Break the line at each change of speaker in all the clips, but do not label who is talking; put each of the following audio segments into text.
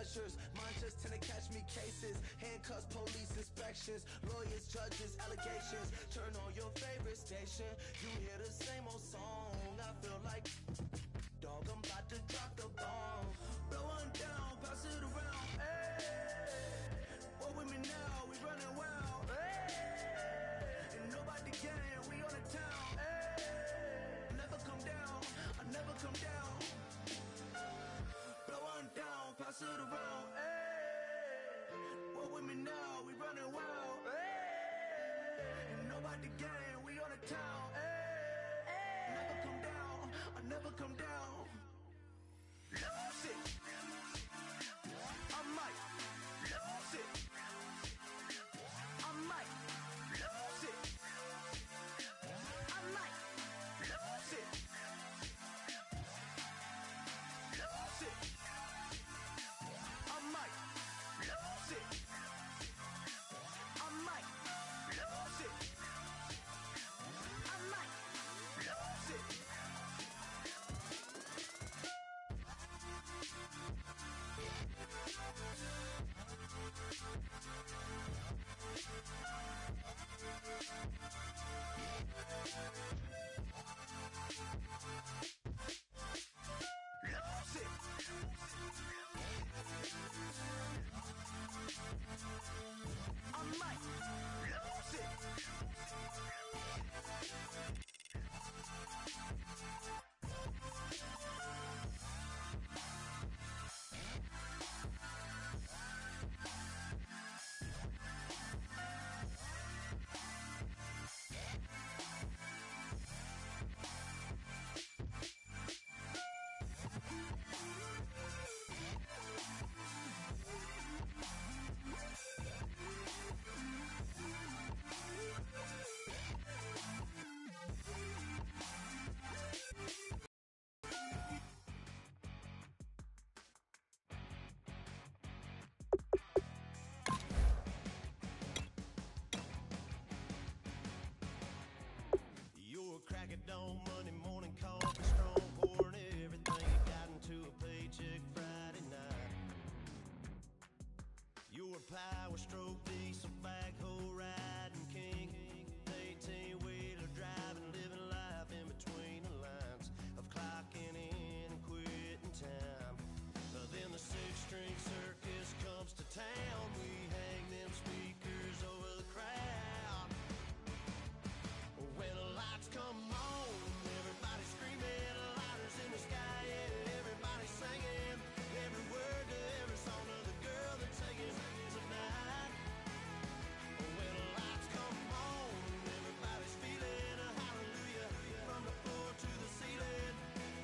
pressures. Mine just tend to catch me cases. Handcuffs, police inspections, lawyers, judges, allegations. Turn on your favorite station. You hear the same old song. I feel like, dog, I'm about to drop the bomb. Blow one down, pass it around. Hey, what with me now? We running wild. Hey, and nobody gang, we on the town. Hey, never come down, I never come down. Blow one down, pass it around. Hey, what with me now? We running wild. Hey, and nobody gang, we on the town. Hey, never come down, I never come down. Lose it. I might lose it. I might lose it. I might lose it. Lose it. I might lose it. I might lose it. I might lose it. Crack it on Monday morning, coffee strong, pouring everything you got into a paycheck Friday night. You're a power stroke, diesel backhoe riding king, 18-wheeler driving, living life in between the lines of clocking in and quitting time. Then the six-string circus comes to town. We hang them speakers over the crowd. When the lights come on, everybody screaming, lighters in the sky, yeah, everybody singing every word to every song of the girl that's taking tonight. When the lights come on, everybody's feeling a hallelujah from the floor to the ceiling.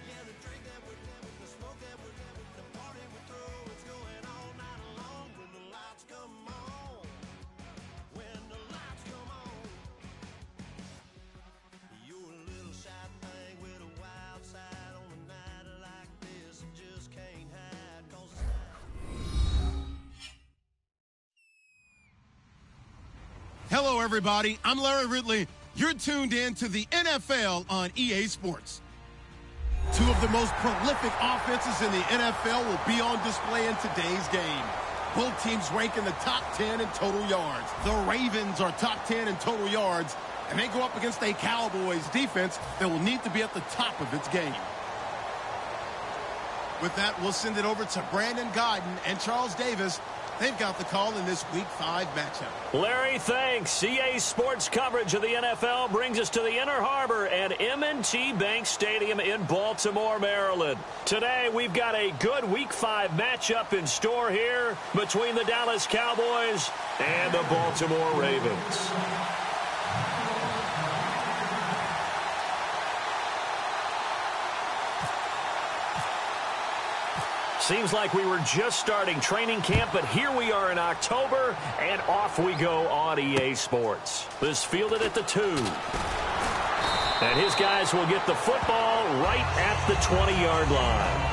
Yeah, the drink that we're having, the smoke that we're having, the party we throw, it's going all night long. When the lights come on, when the lights come on. You're a little shy thing with a wild side on a night like this. You just can't hide, 'cause it's
Hello, everybody. I'm Larry Ridley. You're tuned in to the NFL on EA Sports. Two of the most prolific offenses in the NFL will be on display in today's game. Both teams rank in the top 10 in total yards. The Ravens are top 10 in total yards, and they go up against a Cowboys defense that will need to be at the top of its game. With that, we'll send it over to Brandon Godden and Charles Davis. They've got the call in this Week 5 matchup.
Larry, thanks. EA Sports coverage of the NFL brings us to the Inner Harbor at M&T Bank Stadium in Baltimore, Maryland. Today, we've got a good Week 5 matchup in store here between the Dallas Cowboys and the Baltimore Ravens. Seems like we were just starting training camp, but here we are in October, and off we go on EA Sports. This fielded at the 2. And his guys will get the football right at the 20-yard line.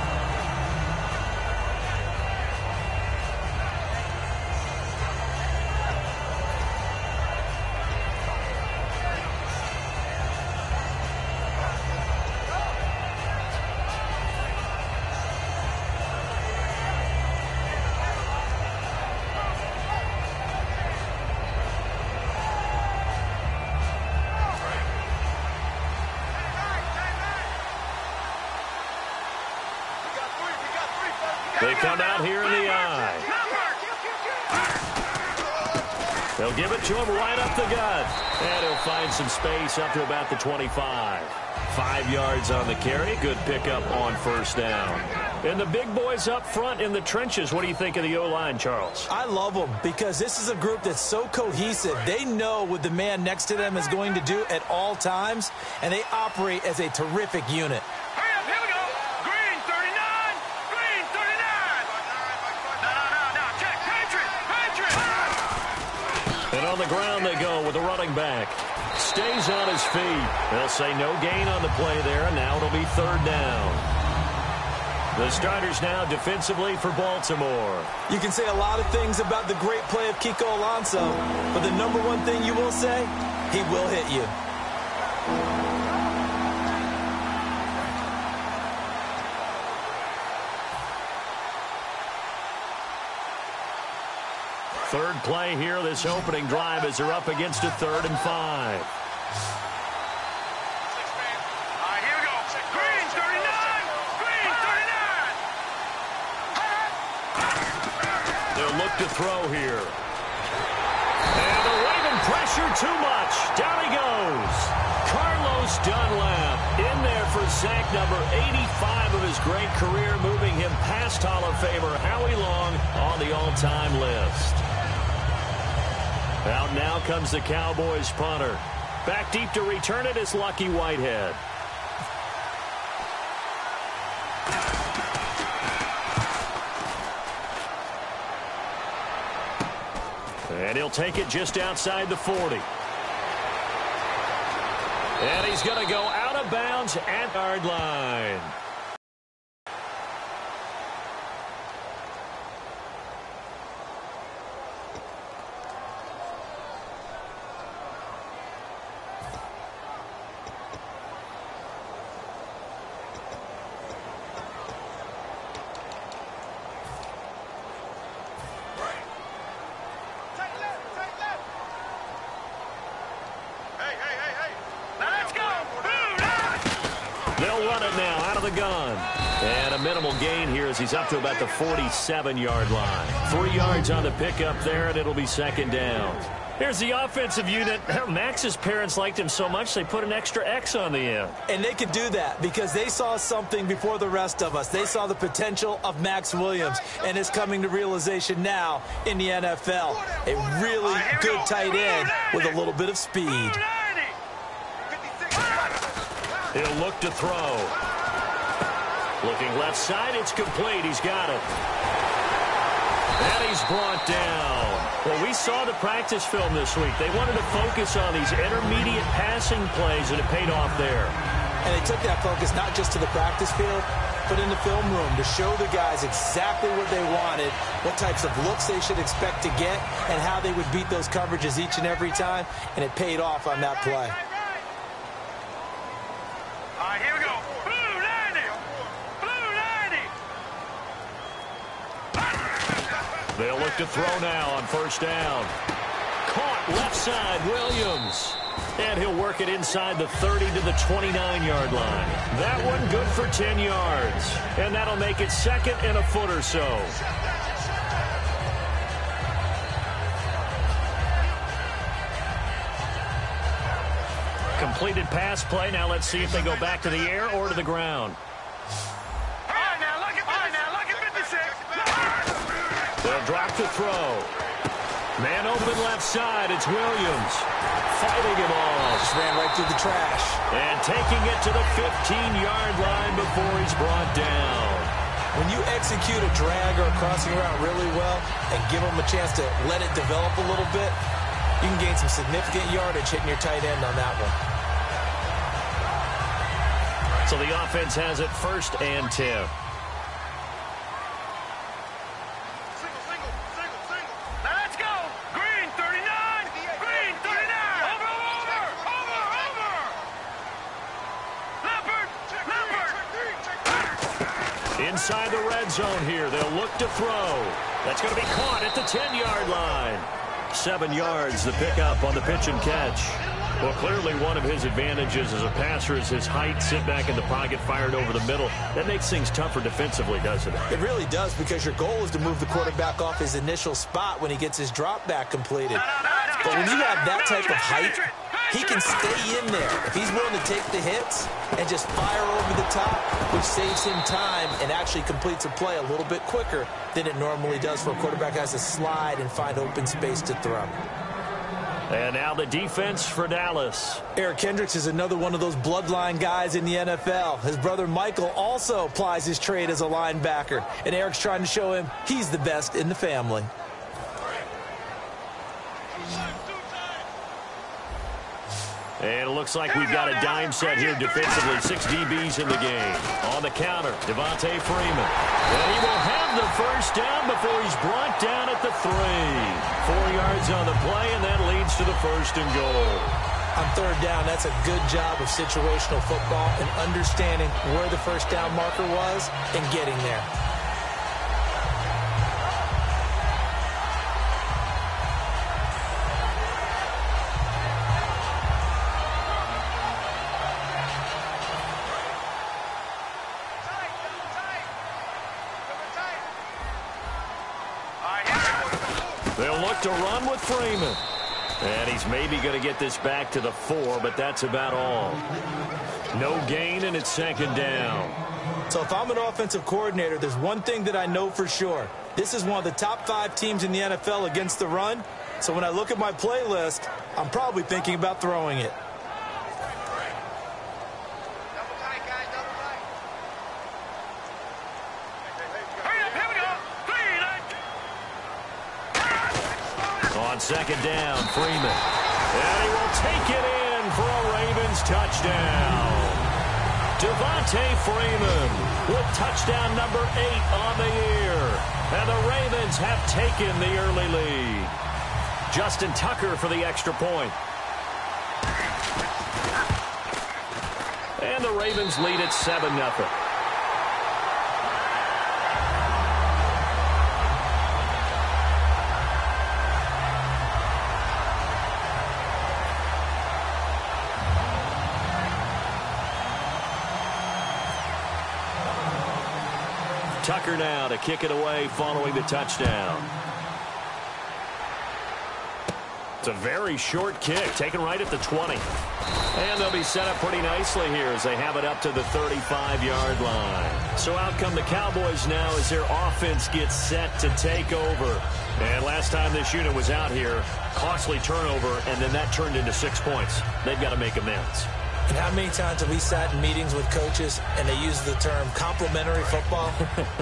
They come out here in the eye. They'll give it to him right up the gut. And he'll find some space up to about the 25. 5 yards on the carry. Good pickup on first down. And the big boys up front in the trenches. What do you think of the O-line, Charles?
I love them because this is a group that's so cohesive. They know what the man next to them is going to do at all times, and they operate as a terrific unit.
And on the ground they go with the running back. Stays on his feet. They'll say no gain on the play there, and now it'll be third down. The starters now defensively for Baltimore.
You can say a lot of things about the great play of Kiko Alonso, but the number one thing you will say, he will hit you.
Third play here, this opening drive as they're up against a 3rd and 5. Look to throw here. And the Raven pressure too much. Down he goes. Carlos Dunlap in there for sack number 85 of his great career, moving him past Hall of Famer Howie Long on the all-time list. Out now comes the Cowboys punter. Back deep to return it is Lucky Whitehead. And he'll take it just outside the 40. And he's going to go out of bounds at the yard line. Gun. And a minimal gain here as he's up to about the 47-yard line. 3 yards on the pickup there, and it'll be second down. Here's the offensive unit. Max's parents liked him so much they put an extra X on the end.
And they could do that because they saw something before the rest of us. They saw the potential of Max Williams, and it's coming to realization now in the NFL. A really good tight end with a little bit of speed.
He'll look to throw. Looking left side, it's complete. He's got it. And he's brought down. Well, we saw the practice film this week. They wanted to focus on these intermediate passing plays, and it paid off there.
And they took that focus not just to the practice field, but in the film room to show the guys exactly what they wanted, what types of looks they should expect to get, and how they would beat those coverages each and every time, and it paid off on that play.
Here we go. Blue 90. Blue 90.
They'll look to throw now on first down. Caught left side, Williams. And he'll work it inside the 30 to the 29-yard line. That one good for 10 yards. And that'll make it second and a foot or so. Completed pass play. Now let's see if they go back to the air or to the ground.
All right, now look at 56.
They'll drop to throw. Man open left side. It's Williams. Fighting him off.
Just ran right through the trash.
And taking it to the 15-yard line before he's brought down.
When you execute a drag or a crossing route really well and give them a chance to let it develop a little bit, you can gain some significant yardage hitting your tight end on that one.
So the offense has it first and 10. Inside the red zone here. They'll look to throw. That's going to be caught at the 10-yard line. 7 yards, the pickup on the pitch and catch. Well, clearly one of his advantages as a passer is his height. Sit back in the pocket, fired over the middle. That makes things tougher defensively, doesn't it?
It really does, because your goal is to move the quarterback off his initial spot when he gets his drop back completed. But when you have that type of height, he can stay in there if he's willing to take the hits and just fire over the top, which saves him time and actually completes a play a little bit quicker than it normally does for a quarterback who has to slide and find open space to throw.
And now the defense for Dallas.
Eric Kendricks is another one of those bloodline guys in the NFL. His brother Michael also applies his trade as a linebacker, and Eric's trying to show him he's the best in the family.
And it looks like we've got a dime set here defensively. 6 DBs in the game. On the counter, Devonta Freeman. And he will have the first down before he's brought down at the 3. 4 yards on the play, and that leads to the 1st and goal.
On third down, that's a good job of situational football and understanding where the first down marker was and getting there.
They'll look to run with Freeman. And he's maybe going to get this back to the 4, but that's about all. No gain, and it's 2nd down.
So if I'm an offensive coordinator, there's one thing that I know for sure. This is one of the top 5 teams in the NFL against the run. So when I look at my playlist, I'm probably thinking about throwing it.
On 2nd down, Freeman. And he will take it in for a Ravens touchdown. Devonta Freeman with touchdown number 8 on the year. And the Ravens have taken the early lead. Justin Tucker for the extra point. And the Ravens lead at 7-0. Tucker now to kick it away following the touchdown. It's a very short kick, taken right at the 20. And they'll be set up pretty nicely here as they have it up to the 35-yard line. So out come the Cowboys now as their offense gets set to take over. And last time this unit was out here, costly turnover, and then that turned into 6 points. They've got to make amends.
And how many times have we sat in meetings with coaches and they use the term complementary football?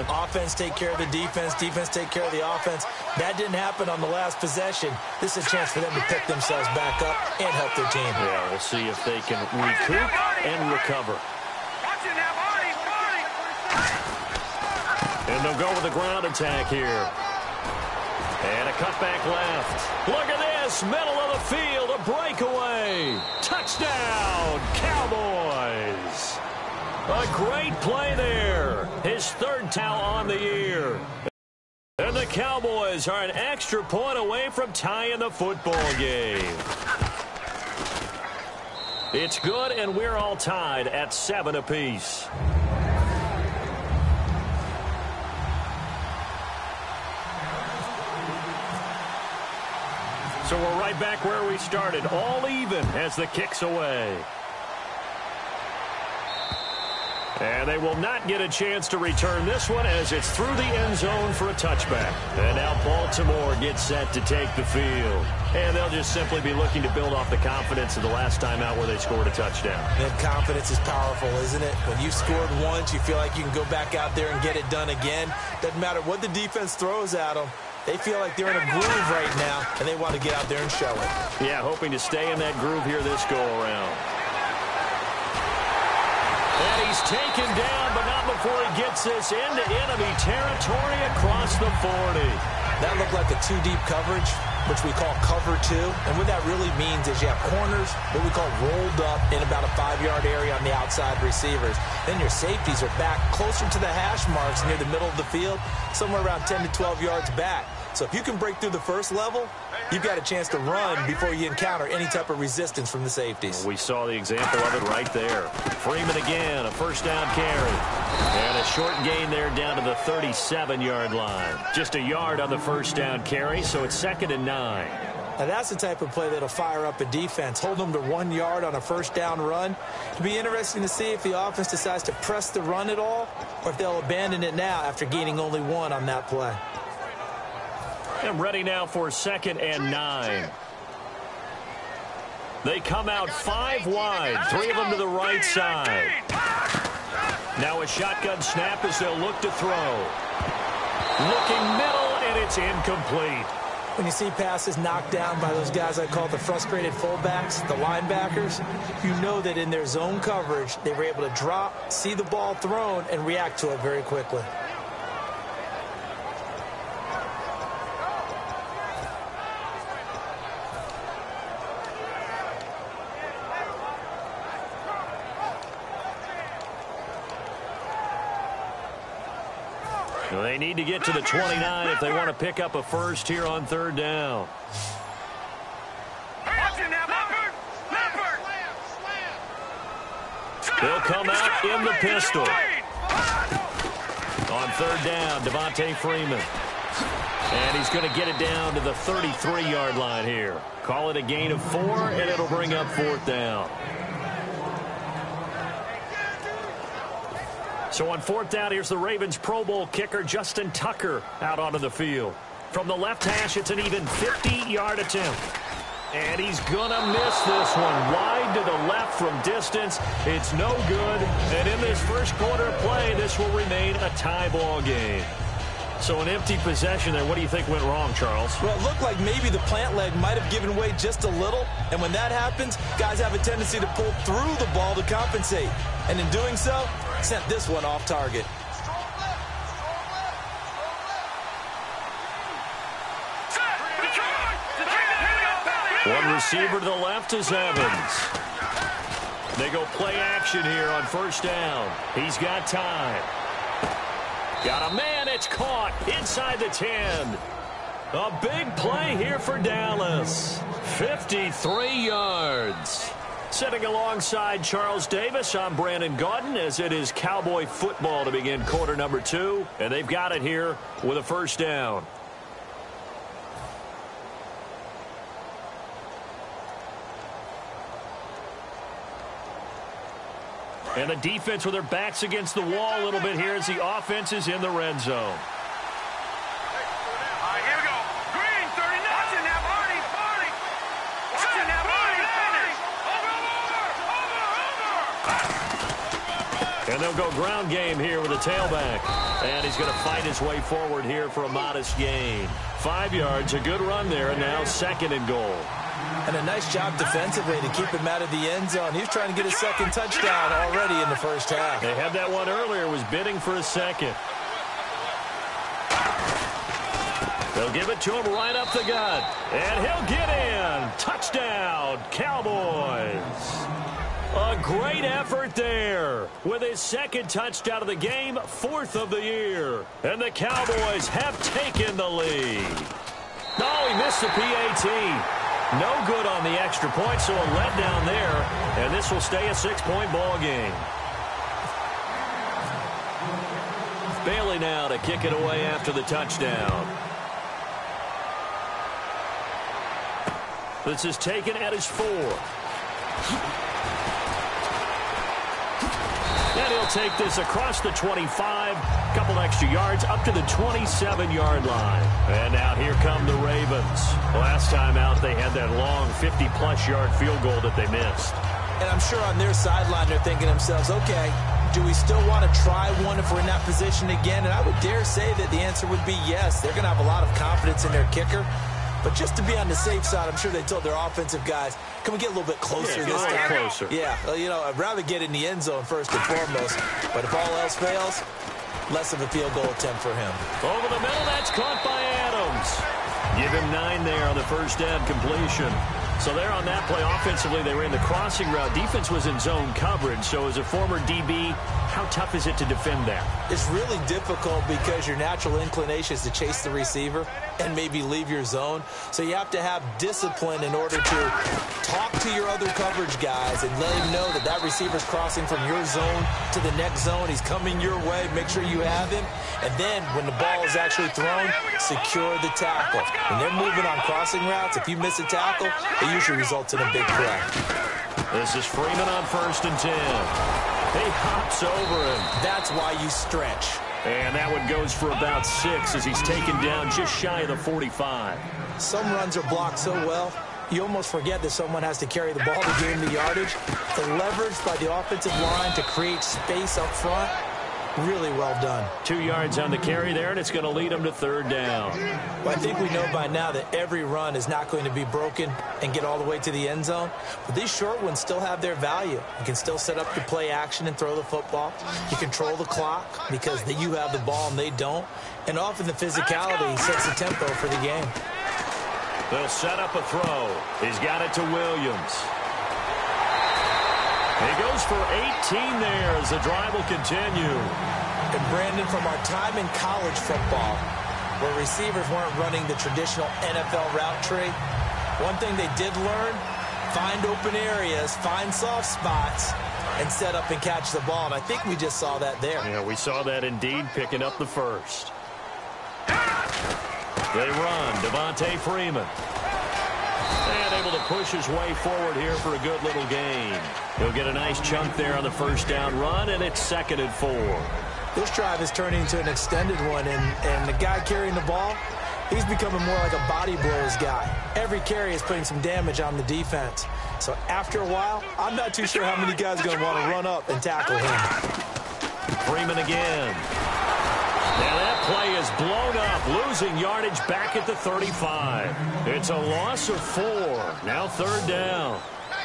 Offense take care of the defense, defense take care of the offense. That didn't happen on the last possession. This is a chance for them to pick themselves back up and help their team.
Yeah, we'll see if they can recoup and recover. And they'll go with the ground attack here. And a cutback left. Look at this, middle of the field, a breakaway. Touchdown, Cowboys. A great play there. His 3rd towel on the year. And the Cowboys are an extra point away from tying the football game. It's good, and we're all tied at 7 apiece. So we're right back where we started, all even as the kick's away. And they will not get a chance to return this one as it's through the end zone for a touchback. And now Baltimore gets set to take the field. And they'll just simply be looking to build off the confidence of the last time out where they scored a touchdown.
And confidence is powerful, isn't it? When you've scored once, you feel like you can go back out there and get it done again. Doesn't matter what the defense throws at them. They feel like they're in a groove right now, and they want to get out there and show it.
Yeah, hoping to stay in that groove here this go-around. And he's taken down, but not before he gets this into enemy territory across the 40.
That looked like a 2-deep coverage, which we call cover 2. And what that really means is you have corners, what we call rolled up in about a 5-yard area on the outside receivers. Then your safeties are back closer to the hash marks near the middle of the field, somewhere around 10 to 12 yards back. So if you can break through the first level, you've got a chance to run before you encounter any type of resistance from the safeties.
We saw the example of it right there. Freeman again, a first down carry. And a short gain there down to the 37-yard line. Just a yard on the first down carry, so it's 2nd and 9.
Now that's the type of play that'll fire up a defense. Hold them to 1 yard on a first down run. It'll be interesting to see if the offense decides to press the run at all or if they'll abandon it now after gaining only 1 on that play.
And ready now for 2nd and 9. They come out 5 wide, 3 of them to the right side. Now a shotgun snap as they'll look to throw. Looking middle, and it's incomplete.
When you see passes knocked down by those guys I call the frustrated fullbacks, the linebackers, you know that in their zone coverage, they were able to drop, see the ball thrown, and react to it very quickly.
They need to get to the 29 if they want to pick up a first here on 3rd down. They'll come out in the pistol. On 3rd down, Devontae Freeman. And he's going to get it down to the 33-yard line here. Call it a gain of 4, and it'll bring up 4th down. So on 4th down, here's the Ravens Pro Bowl kicker, Justin Tucker, out onto the field. From the left hash, it's an even 50-yard attempt. And he's going to miss this one. Wide to the left from distance. It's no good. And in this first quarter of play, this will remain a tie ball game. So an empty possession there. What do you think went wrong, Charles?
Well, it looked like maybe the plant leg might have given way just a little. And when that happens, guys have a tendency to pull through the ball to compensate. And in doing so, sent this one off target.
One receiver to the left is Evans. They go play action here on 1st down. He's got time. Got a man, it's caught inside the 10. A big play here for Dallas. 53 yards. Sitting alongside Charles Davis, I'm Brandon Gaudin as it is Cowboy football to begin quarter number 2. And they've got it here with a 1st down. And the defense with their backs against the wall a little bit here as the offense is in the red zone.
All right, here we go. Green, 39. Watching that, Barney. Watching that, Barney. Over.
And they'll go ground game here with a tailback. And he's going to fight his way forward here for a modest gain. 5 yards, a good run there, and now 2nd and goal.
And a nice job defensively to keep him out of the end zone. He was trying to get his 2nd touchdown already in the first half.
They had that one earlier, was bidding for a 2nd. They'll give it to him right up the gut. And he'll get in. Touchdown, Cowboys. A great effort there with his 2nd touchdown of the game, 4th of the year. And the Cowboys have taken the lead. Oh, he missed the PAT. No good on the extra point, so a letdown there. And this will stay a 6-point ball game. Bailey now to kick it away after the touchdown. This is taken at his 4. And he'll take this across the 25, couple extra yards up to the 27-yard line. And now here come the Ravens. Last time out, they had that long 50-plus yard field goal that they missed.
And I'm sure on their sideline, they're thinking to themselves, okay, do we still want to try one if we're in that position again? And I would dare say that the answer would be yes. They're going to have a lot of confidence in their kicker. But just to be on the safe side, I'm sure they told their offensive guys, can we get a little bit closer this time?
Closer.
Yeah, well, you know, I'd rather get in the end zone first and foremost. But if all else fails, less of a field goal attempt for him.
Over the middle, that's caught by Adams. Give him 9 there on the first down completion. So there on that play, offensively, they ran the crossing route. Defense was in zone coverage. So as a former DB, how tough is it to defend that?
It's really difficult because your natural inclination is to chase the receiver. and maybe leave your zone. So you have to have discipline in order to talk to your other coverage guys and let him know that that receiver's crossing from your zone to the next zone. He's coming your way. Make sure you have him. And then when the ball is actually thrown, secure the tackle. When they're moving on crossing routes, if you miss a tackle, it usually results in a big play.
This is Freeman on 1st and 10. He hops over him.
That's why you stretch.
And that one goes for about 6 as he's taken down just shy of the 45.
Some runs are blocked so well, you almost forget that someone has to carry the ball to gain the yardage. The leverage by the offensive line to create space up front, really well done. 2 yards on the carry there, and it's going to lead them to 3rd down. Well, I think we know by now that every run is not going to be broken and get all the way to the end zone. But these short ones still have their value. You can still set up your play action and throw the football. You control the clock because you have the ball and they don't. And often the physicality sets the tempo for the game.
They'll set up a throw. He's got it to Williams. He goes for 18 there as the drive will continue.
And Brandon, from our time in college football, where receivers weren't running the traditional NFL route tree, one thing they did learn, find open areas, find soft spots, and set up and catch the ball. And I think we just saw that there.
Yeah, we saw that indeed, picking up the first. They run, Devontae Freeman. And able to push his way forward here for a good little gain. He'll get a nice chunk there on the 1st down run, and it's 2nd and 4.
This drive is turning into an extended one, and the guy carrying the ball, he's becoming more like a body blows guy. Every carry is putting some damage on the defense. So after a while, I'm not too sure how many guys are going to want to run up and tackle him.
Freeman again. And that play is blown up, losing yardage back at the 35. It's a loss of 4. Now 3rd down.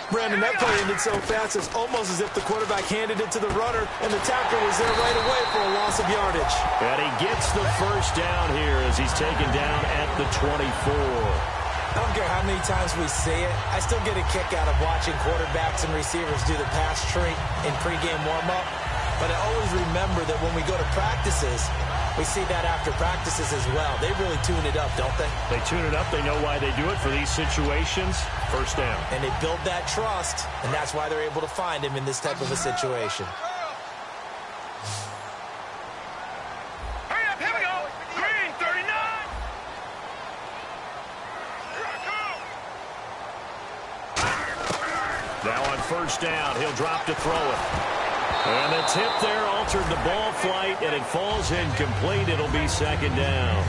Brandon, that play ended so fast, it's almost as if the quarterback handed it to the runner, and the tackler was there right away for a loss of yardage.
And he gets the 1st down here as he's taken down at the 24.
I don't care how many times we see it. I still get a kick out of watching quarterbacks and receivers do the pass tree in pregame warm-up. But I always remember that when we go to practices, we see that after practices as well. They really tune it up, don't they?
They tune it up. They know why they do it for these situations. 1st down.
And they build that trust, and that's why they're able to find him in this type of a situation.
Hurry up, here we go. Green, 39.
Now on 1st down, he'll drop to throw it. And the tip there altered the ball flight, and it falls incomplete. It'll be 2nd down.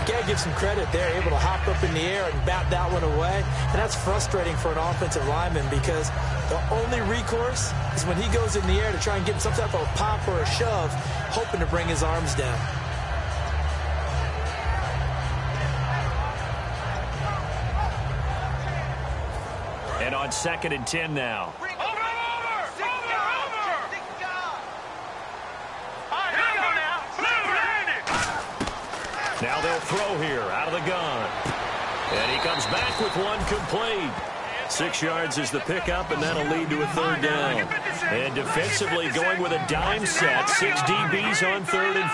You got to give some credit there, able to hop up in the air and bat that one away. And that's frustrating for an offensive lineman because the only recourse is when he goes in the air to try and get some type of a pop or a shove, hoping to bring his arms down.
And on 2nd and 10 now. Now they'll throw here out of the gun. And he comes back with one complete. 6 yards is the pickup, and that'll lead to a 3rd down. And defensively going with a dime set. 6 DBs on 3rd and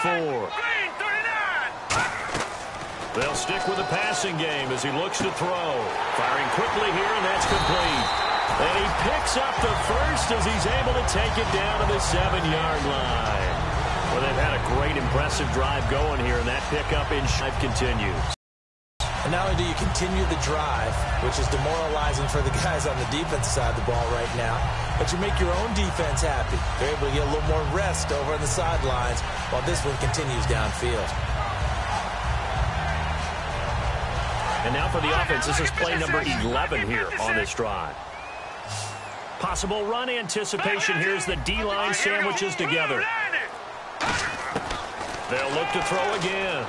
4. They'll stick with the passing game as he looks to throw. Firing quickly here, and that's complete. And he picks up the first as he's able to take it down to the 7-yard line. Well, they've had a great, impressive drive going here, and that pickup in drive continues.
And not only do you continue the drive, which is demoralizing for the guys on the defensive side of the ball right now, but you make your own defense happy. They're able to get a little more rest over on the sidelines while this one continues downfield.
And now for the offense, this is play number 11 here on this drive. Possible run anticipation. Here's the D-line sandwiches together. They'll look to throw again.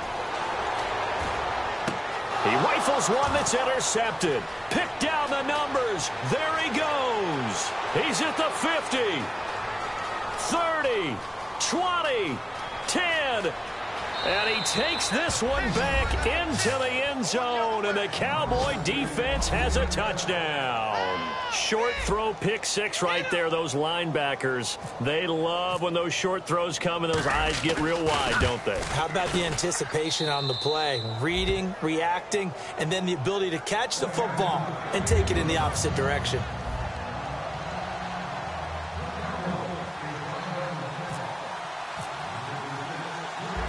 He rifles one that's intercepted. Pick down the numbers. There he goes. He's at the 50, 30, 20, 10. And he takes this one back into the end zone, and the Cowboy defense has a touchdown. Short throw, pick six right there. Those linebackers, they love when those short throws come and those eyes get real wide, don't they?
How about the anticipation on the play? Reading, reacting, and then the ability to catch the football and take it in the opposite direction.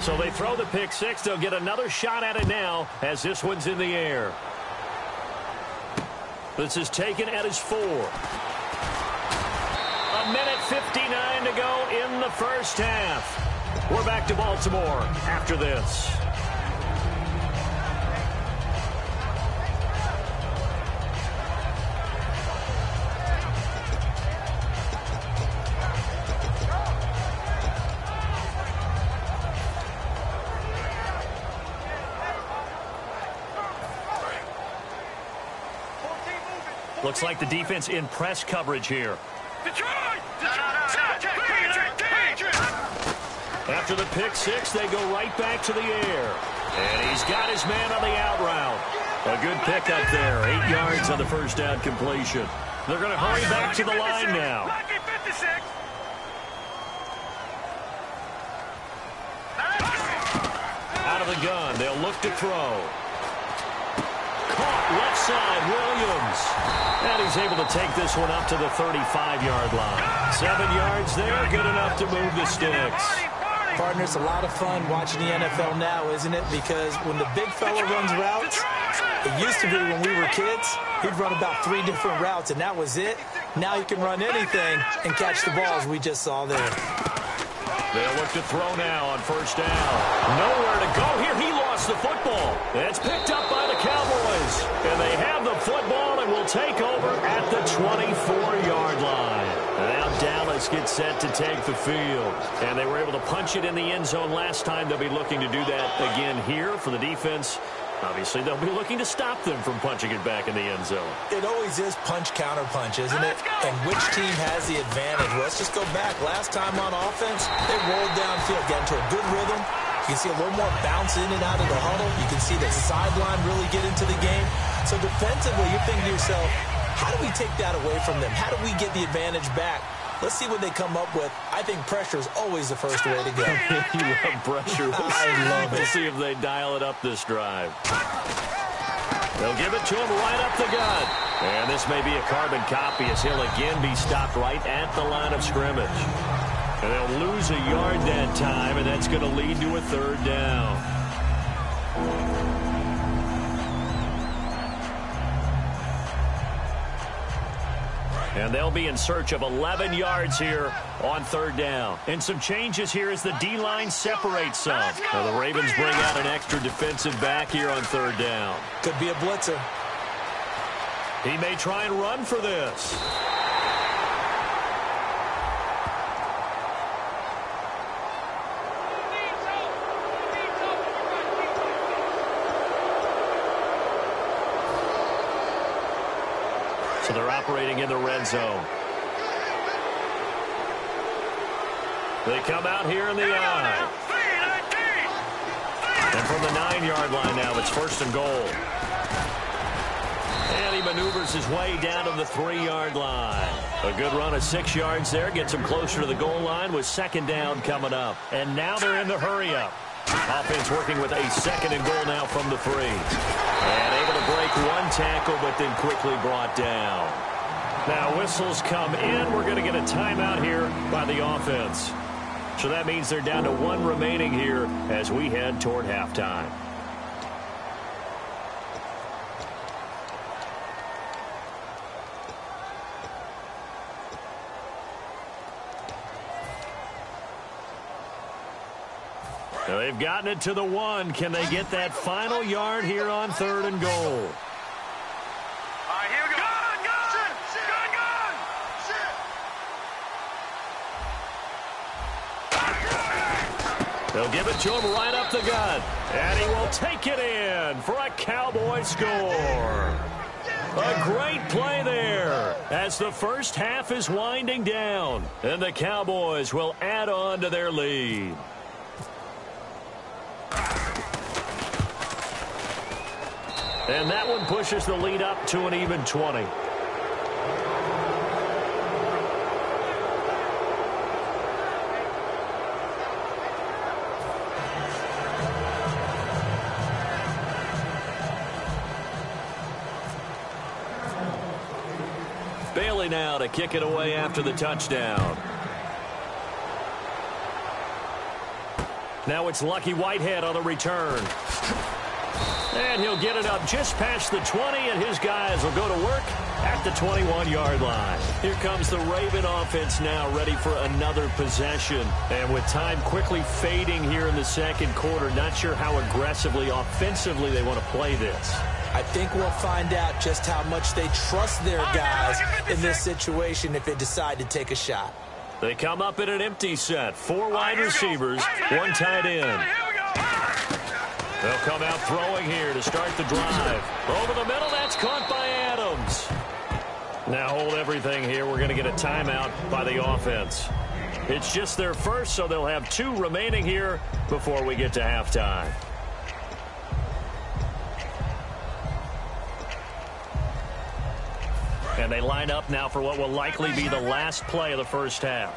So they throw the pick six. They'll get another shot at it now as this one's in the air. This is taken at his 4. 1:59 to go in the first half. We're back to Baltimore after this. Looks like the defense in press coverage here. After the pick six, they go right back to the air. And he's got his man on the out route. A good pickup there. 8 yards on the first down completion. They're going to hurry back to the line now. Out of the gun, they'll look to throw. Caught left side, Williams. And he's able to take this one up to the 35-yard line. 7 yards there, good enough to move the sticks.
Partner, it's a lot of fun watching the NFL now, isn't it? Because when the big fella runs routes, it used to be when we were kids, he'd run about 3 different routes, and that was it. Now he can run anything and catch the balls we just saw there.
They'll look to throw now on first down. Nowhere to go here. He lost the football. It's picked up by the Cowboys. And they have the football and will take over at the 24-yard line. Now Dallas gets set to take the field. And they were able to punch it in the end zone last time. They'll be looking to do that again here for the defense. Obviously, they'll be looking to stop them from punching it back in the end zone.
It always is punch-counter-punch, isn't it? And which team has the advantage? Well, let's just go back. Last time on offense, they rolled downfield, got into a good rhythm. You can see a little more bounce in and out of the huddle. You can see the sideline really get into the game. So defensively, you're thinking to yourself, how do we take that away from them? How do we get the advantage back? Let's see what they come up with. I think pressure is always the first way to go.
You love pressure.
I love it.
We'll see if they dial it up this drive. They'll give it to him right up the gut. And this may be a carbon copy as he'll again be stopped right at the line of scrimmage. And they'll lose a yard that time, and that's going to lead to a third down. And they'll be in search of 11 yards here on third down. And some changes here as the D-line separates some. Now the Ravens bring out an extra defensive back here on third down.
Could be a blitzer.
He may try and run for this. So they're operating in the red zone. They come out here in the eye. And from the 9-yard line now, it's first and goal. And he maneuvers his way down to the 3-yard line. A good run of 6 yards there. Gets him closer to the goal line with second down coming up. And now they're in the hurry-up. Offense working with a second and goal now from the 3. And able to break one tackle, but then quickly brought down. Now whistles come in. We're going to get a timeout here by the offense. So that means they're down to 1 remaining here as we head toward halftime. Now they've gotten it to the 1. Can they get that final yard here on third and goal?
Here we go.
They'll give it to him right up the gut. And he will take it in for a Cowboy score. A great play there as the first half is winding down. And the Cowboys will add on to their lead. And that one pushes the lead up to an even 20. Bailey now to kick it away after the touchdown. Now it's Lucky Whitehead on the return. And he'll get it up just past the 20, and his guys will go to work at the 21-yard line. Here comes the Raven offense now, ready for another possession. And with time quickly fading here in the second quarter, not sure how aggressively, offensively they want to play this.
I think we'll find out just how much they trust their guys in this situation if they decide to take a shot.
They come up in an empty set. 4 wide receivers, 1 tight end. They'll come out throwing here to start the drive. Over the middle, that's caught by Adams. Now hold everything here. We're going to get a timeout by the offense. It's just their first, so they'll have 2 remaining here before we get to halftime. And they line up now for what will likely be the last play of the first half.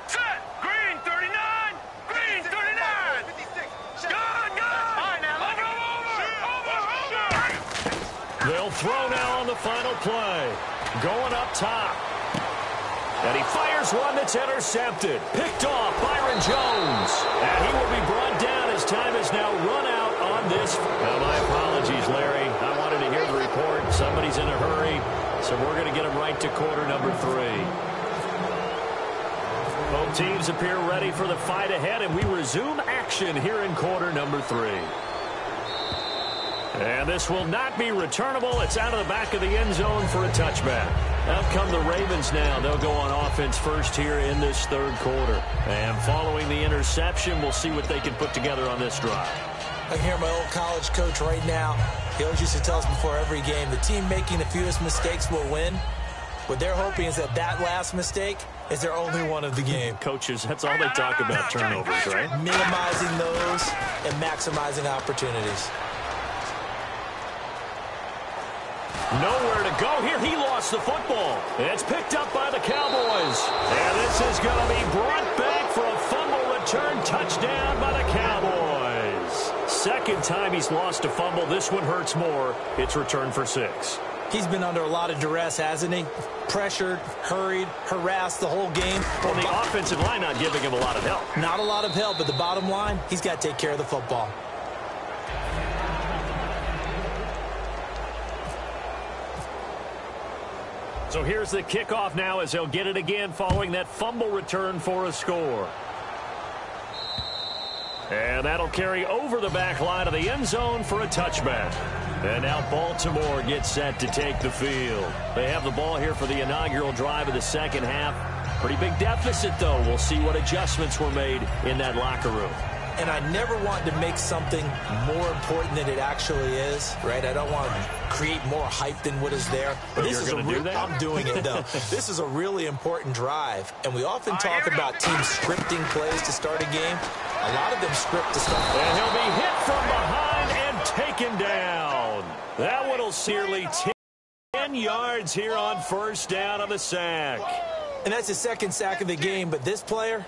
Set. Green 39. Green 39. Good. All right, now. Over.
They'll throw now on the final play. Going up top. And he fires one that's intercepted. Picked off Byron Jones. And he will be brought down as time has now run out on this. Now, my apologies, Larry. I wanted to hear the report. Somebody's in a hurry. So we're going to get him right to quarter number 3. Both teams appear ready for the fight ahead, and we resume action here in quarter number 3. And this will not be returnable. It's out of the back of the end zone for a touchback. Out come the Ravens now. They'll go on offense first here in this third quarter. And following the interception, we'll see what they can put together on this drive.
I hear my old college coach right now. He always used to tell us before every game, the team making the fewest mistakes will win. What they're hoping is that last mistake is their only one of the game.
Coaches, that's all they talk about, turnovers, right?
Minimizing those and maximizing opportunities.
Nowhere to go here. He lost the football. It's picked up by the Cowboys. And this is going to be brought back for a fumble return touchdown by the Cowboys. Second time he's lost a fumble. This one hurts more. It's returned for 6.
He's been under a lot of duress, hasn't he? Pressured, hurried, harassed the whole game.
Well, the offensive line not giving him a lot of help.
Not a lot of help, but the bottom line, he's got to take care of the football.
So here's the kickoff now as they'll get it again following that fumble return for a score. And that'll carry over the back line of the end zone for a touchback. And now Baltimore gets set to take the field. They have the ball here for the inaugural drive of the second half. Pretty big deficit, though. We'll see what adjustments were made in that locker room.
And I never want to make something more important than it actually is, right? I don't want to create more hype than what is there.
But this is going to do that?
I'm doing it, though. This is a really important drive. And we often talk about teams scripting plays to start a game. A lot of them script to start.
And he'll be hit from behind and taken down. That one will nearly 10 yards here on first down on the sack.
And that's his second sack of the game. But this player,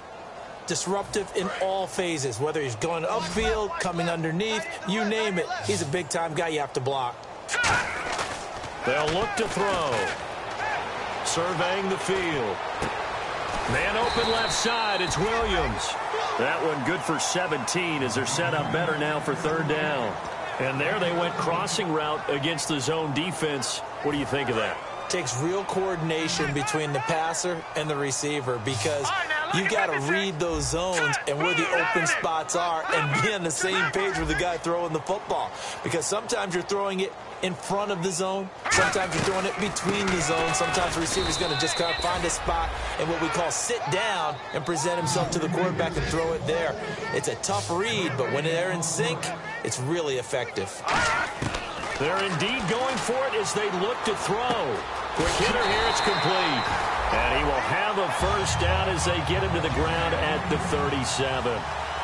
disruptive in all phases, whether he's going upfield, coming underneath, you name it. He's a big-time guy you have to block.
They'll look to throw. Surveying the field. Man open left side, it's Williams. That one good for 17 as they're set up better now for third down. And there they went crossing route against the zone defense. What do you think of that?
Takes real coordination between the passer and the receiver because you've got to read those zones and where the open spots are and be on the same page with the guy throwing the football. Because sometimes you're throwing it in front of the zone. Sometimes you're throwing it between the zones. Sometimes the receiver's going to just kind of find a spot and what we call sit down and present himself to the quarterback and throw it there. It's a tough read, but when they're in sync, it's really effective.
They're indeed going for it as they look to throw. Quick hitter here, it's complete. And he will have a first down as they get him to the ground at the 37.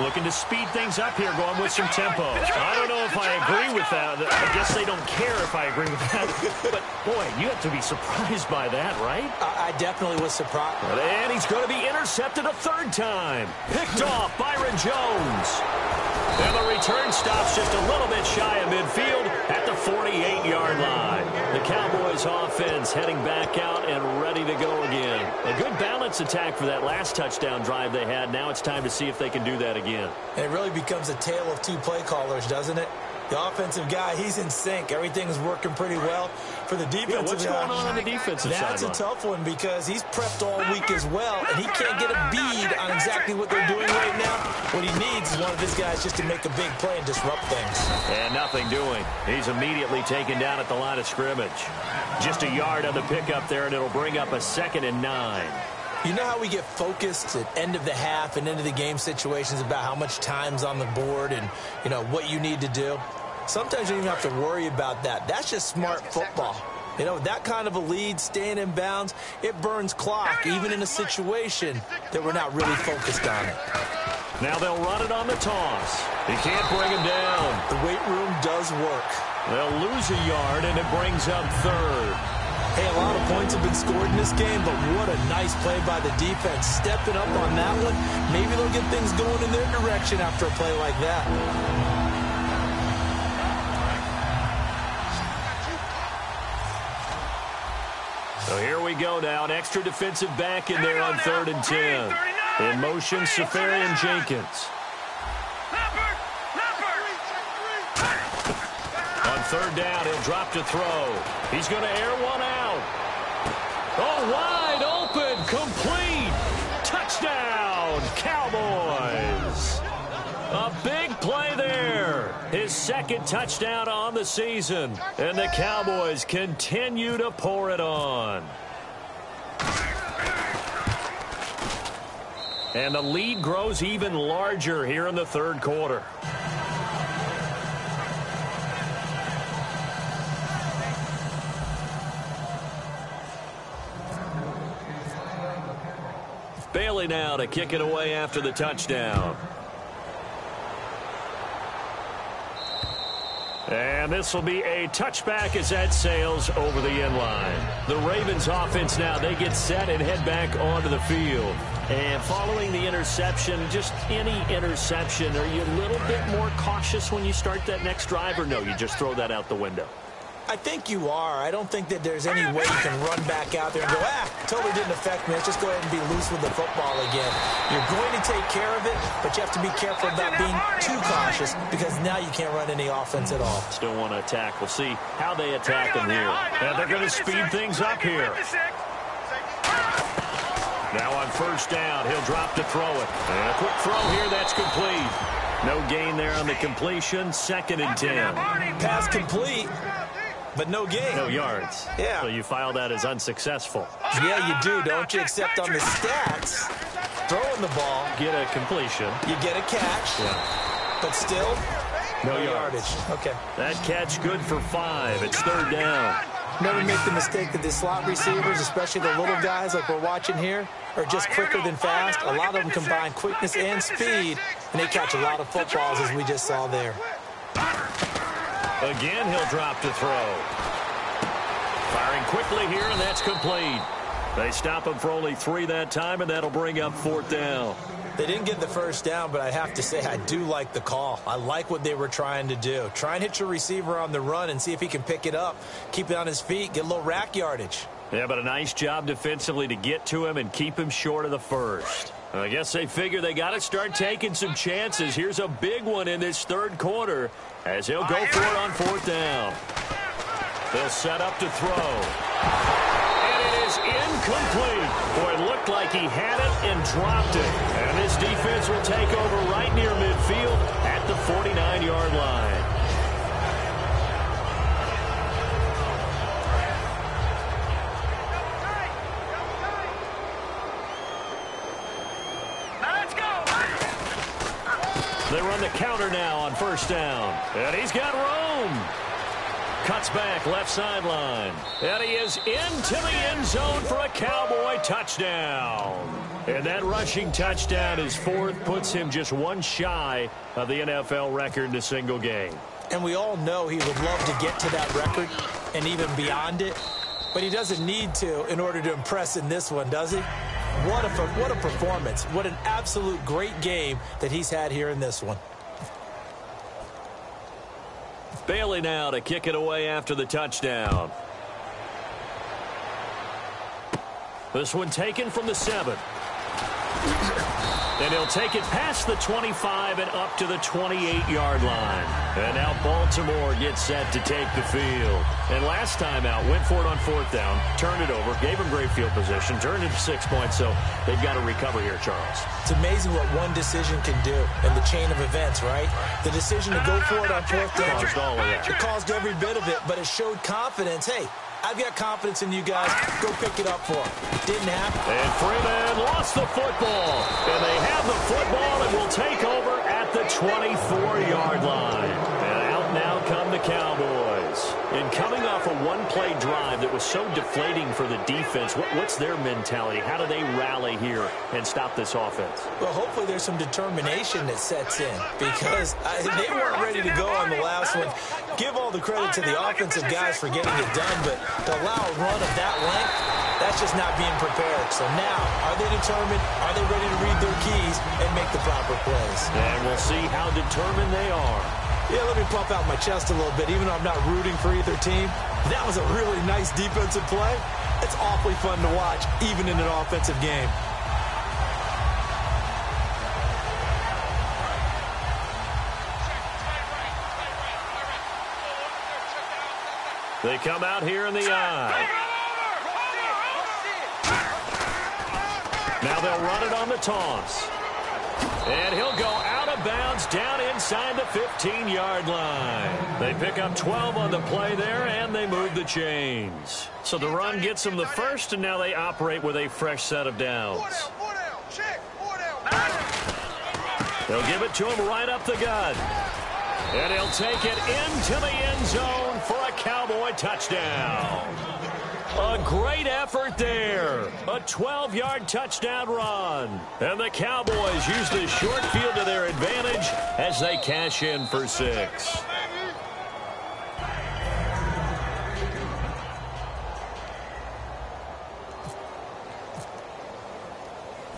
Looking to speed things up here, going with some tempo. I don't know if I agree with that. I guess they don't care if I agree with that. But, boy, you have to be surprised by that, right?
I definitely was surprised.
And he's going to be intercepted a third time. Picked off Byron Jones. And the return stops just a little bit shy of midfield at the 48-yard line. The Cowboys offense heading back out and ready to go again. A good balance attack for that last touchdown drive they had. Now it's time to see if they can do that again.
It really becomes a tale of two play callers, doesn't it? The offensive guy, he's in sync. Everything's working pretty well. For the defensive
guy, what's going on the defensive side?
That's a tough one because he's prepped all week as well, and he can't get a bead on exactly what they're doing right now. What he needs is one of his guys just to make a big play and disrupt things.
And nothing doing. He's immediately taken down at the line of scrimmage. Just a yard on the pickup there, and it'll bring up a 2nd and 9.
You know how we get focused at end of the half and end of the game situations about how much time's on the board and, you know, what you need to do? Sometimes you don't even have to worry about that. That's just smart football. You know, that kind of a lead, staying in bounds, it burns clock, even in a situation that we're not really focused on it.
Now they'll run it on the toss. He can't bring him down.
The weight room does work.
They'll lose a yard, and it brings up 3rd.
Hey, a lot of points have been scored in this game, but what a nice play by the defense. Stepping up on that one, maybe they'll get things going in their direction after a play like that.
So here we go now. An extra defensive back in there on 3rd and 10. In motion, Safarian Jenkins. On 3rd down, he'll drop to throw. He's going to air one out. Oh, wide open, complete. Touchdown, Cowboys. A big play there. His 2nd touchdown on the season. And the Cowboys continue to pour it on. And the lead grows even larger here in the 3rd quarter. Bailey now to kick it away after the touchdown. And this will be a touchback as that sails over the end line. The Ravens offense now, they get set and head back onto the field. And following the interception, just any interception, are you a little bit more cautious when you start that next drive, or no, you just throw that out the window?
I think you are. I don't think that there's any way you can run back out there and go, totally didn't affect me. Let's just go ahead and be loose with the football again. You're going to take care of it, but you have to be careful about being too cautious because now you can't run any offense at all.
Still want to attack. We'll see how they attack them here. And they're going to speed things up here. Now on 1st down, he'll drop to throw it. And a quick throw here, that's complete. No gain there on the completion. 2nd and 10.
Pass complete. But no gain.
No yards.
Yeah.
So you file that as unsuccessful.
Yeah, you do, don't you? Except on the stats, throwing the ball.
Get a completion.
You get a catch.
Yeah.
But still,
no yardage.
Okay.
That catch good for 5. It's 3rd down.
Never make the mistake that the slot receivers, especially the little guys like we're watching here, are just quicker than fast. A lot of them combine quickness and speed, and they catch a lot of footballs, as we just saw there.
Again, he'll drop to throw. Firing quickly here, and that's complete. They stop him for only 3 that time, and that'll bring up 4th down.
They didn't get the 1st down, but I have to say I do like the call. I like what they were trying to do. Try and hit your receiver on the run and see if he can pick it up. Keep it on his feet, get a little rack yardage.
Yeah, but a nice job defensively to get to him and keep him short of the 1st. I guess they figure they got to start taking some chances. Here's a big one in this 3rd quarter as he'll go for it on 4th down. They'll set up to throw. And it is incomplete. Boy, it looked like he had it and dropped it. And this defense will take over right near midfield at the 49-yard line. They run the counter now on 1st down. And he's got room. cuts back left sideline. And he is into the end zone for a Cowboy touchdown. And that rushing touchdown, his fourth, puts him just one shy of the NFL record in a single game.
And we all know he would love to get to that record and even beyond it. But he doesn't need to in order to impress in this one, does he? What a performance. What an absolute great game that he's had here in this one.
Bailey now to kick it away after the touchdown. This one taken from the 7. And he'll take it past the 25 and up to the 28-yard line. And now Baltimore gets set to take the field. And last time out, went for it on 4th down, turned it over, gave him great field position, turned it to 6 points, so they've got to recover here, Charles.
It's amazing what one decision can do in the chain of events, right? The decision to go for it on 4th down.
Caused all of that.
It caused every bit of it, but it showed confidence. Hey, I've got confidence in you guys. Go pick it up for him. Didn't happen.
And Freeman lost the football. And they have the football and will take over at the 24-yard line. And out now come the Cowboys. And coming off a one-play drive that was so deflating for the defense, what's their mentality? How do they rally here and stop this offense?
Well, hopefully there's some determination that sets in because they weren't ready to go on the last one. Give all the credit to the offensive guys for getting it done, but to allow a run of that length, that's just not being prepared. So now, are they determined? Are they ready to read their keys and make the proper plays?
And we'll see how determined they are.
Yeah, let me puff out my chest a little bit, even though I'm not rooting for either team. That was a really nice defensive play. It's awfully fun to watch, even in an offensive game.
They come out here in the eye. Now they'll run it on the toss. And he'll go out of bounds down inside the 15-yard line. They pick up 12 on the play there, and they move the chains. So the run gets them the first, and now they operate with a fresh set of downs. They'll give it to him right up the gut. And he'll take it into the end zone for a Cowboy touchdown. A great effort there. A 12-yard touchdown run. And the Cowboys use the short field to their advantage as they cash in for 6.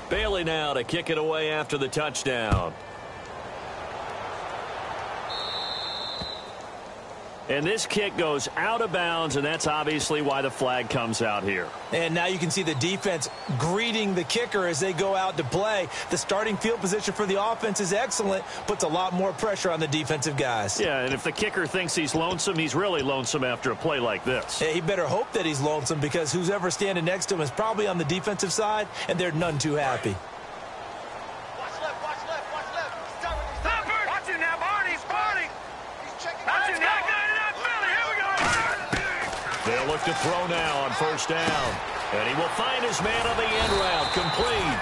Bailey now to kick it away after the touchdown. And this kick goes out of bounds, and that's obviously why the flag comes out here.
And now you can see the defense greeting the kicker as they go out to play. The starting field position for the offense is excellent, puts a lot more pressure on the defensive guys.
Yeah, and if the kicker thinks he's lonesome, he's really lonesome after a play like this.
Yeah, he better hope that he's lonesome because who's ever standing next to him is probably on the defensive side, and they're none too happy.
They'll look to throw now on 1st down. And he will find his man on the end route, complete.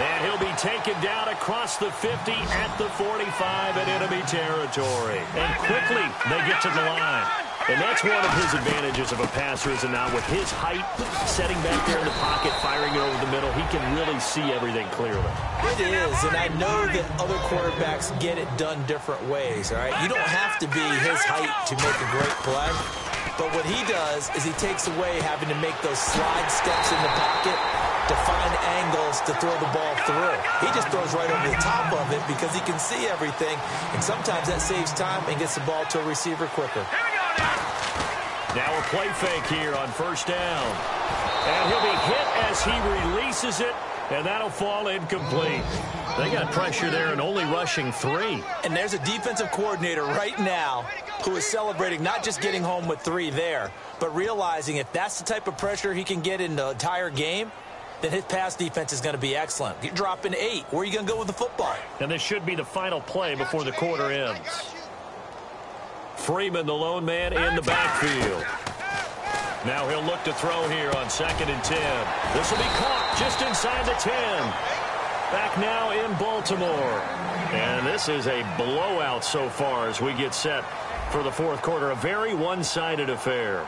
And he'll be taken down across the 50 at the 45 in enemy territory. And quickly, they get to the line. And that's one of his advantages of a passer, is it not? With his height, setting back there in the pocket, firing it over the middle, he can really see everything clearly.
It is, and I know that other quarterbacks get it done different ways, all right? You don't have to be his height to make a great play. But what he does is he takes away having to make those slide steps in the pocket to find angles to throw the ball through. He just throws right over the top of it because he can see everything, and sometimes that saves time and gets the ball to a receiver quicker.
Now a play fake here on 1st down. And he'll be hit as he releases it, and that'll fall incomplete. They got pressure there and only rushing 3.
And there's a defensive coordinator right now who is celebrating not just getting home with 3 there, but realizing if that's the type of pressure he can get in the entire game, then his pass defense is going to be excellent. You're dropping 8. Where are you going to go with the football?
And this should be the final play before the quarter ends. Freeman, the lone man, in the backfield. Now he'll look to throw here on 2nd and 10. This will be caught just inside the 10. Back now in Baltimore. And this is a blowout so far as we get set for the fourth quarter. A very one-sided affair.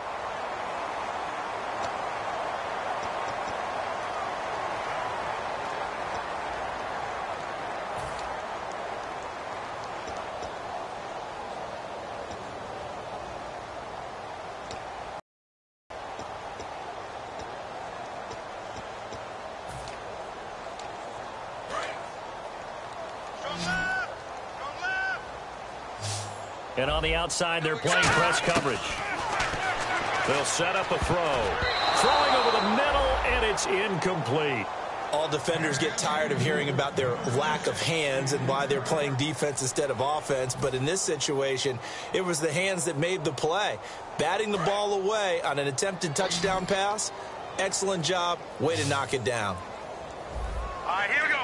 And on the outside, they're playing press coverage. They'll set up a throw. Throwing over the middle, and it's incomplete.
All defenders get tired of hearing about their lack of hands and why they're playing defense instead of offense. But in this situation, it was the hands that made the play. Batting the ball away on an attempted touchdown pass. Excellent job. Way to knock it down.
All right, here we go.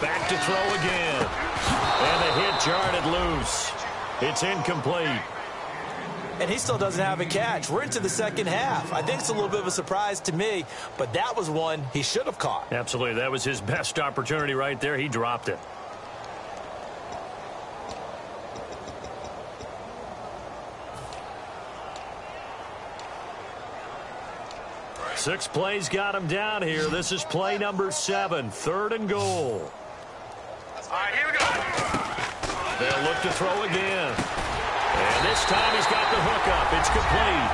Back to throw again. And the hit jarred it loose. It's incomplete.
And he still doesn't have a catch. We're into the second half. I think it's a little bit of a surprise to me, but that was one he should have caught.
Absolutely. That was his best opportunity right there. He dropped it. Six plays got him down here. This is play number 7, 3rd and goal.
All right, here we go.
They'll look to throw again. And this time he's got the hook up. It's complete.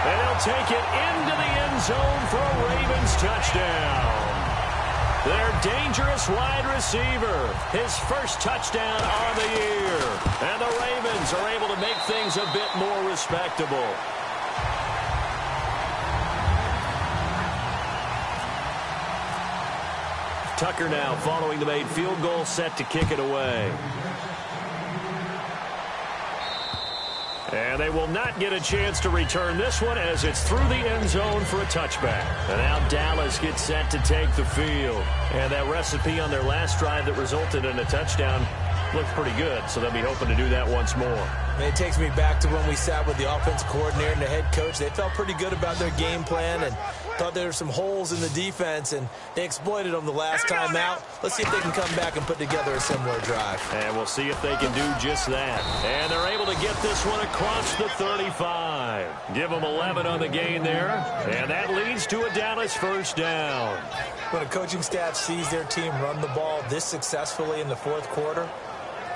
And they'll take it into the end zone for a Ravens touchdown. Their dangerous wide receiver, his first touchdown on the year. And the Ravens are able to make things a bit more respectable. Tucker now following the made field goal, set to kick it away. And they will not get a chance to return this one as it's through the end zone for a touchback. And now Dallas gets set to take the field. And that recipe on their last drive that resulted in a touchdown looked pretty good, so they'll be hoping to do that once more.
And it takes me back to when we sat with the offensive coordinator and the head coach. They felt pretty good about their game plan and thought there were some holes in the defense, and they exploited them the last time out. Let's see if they can come back and put together a similar drive.
And we'll see if they can do just that. And they're able to get this one across the 35. Give them 11 on the gain there, and that leads to a Dallas first down.
When a coaching staff sees their team run the ball this successfully in the fourth quarter,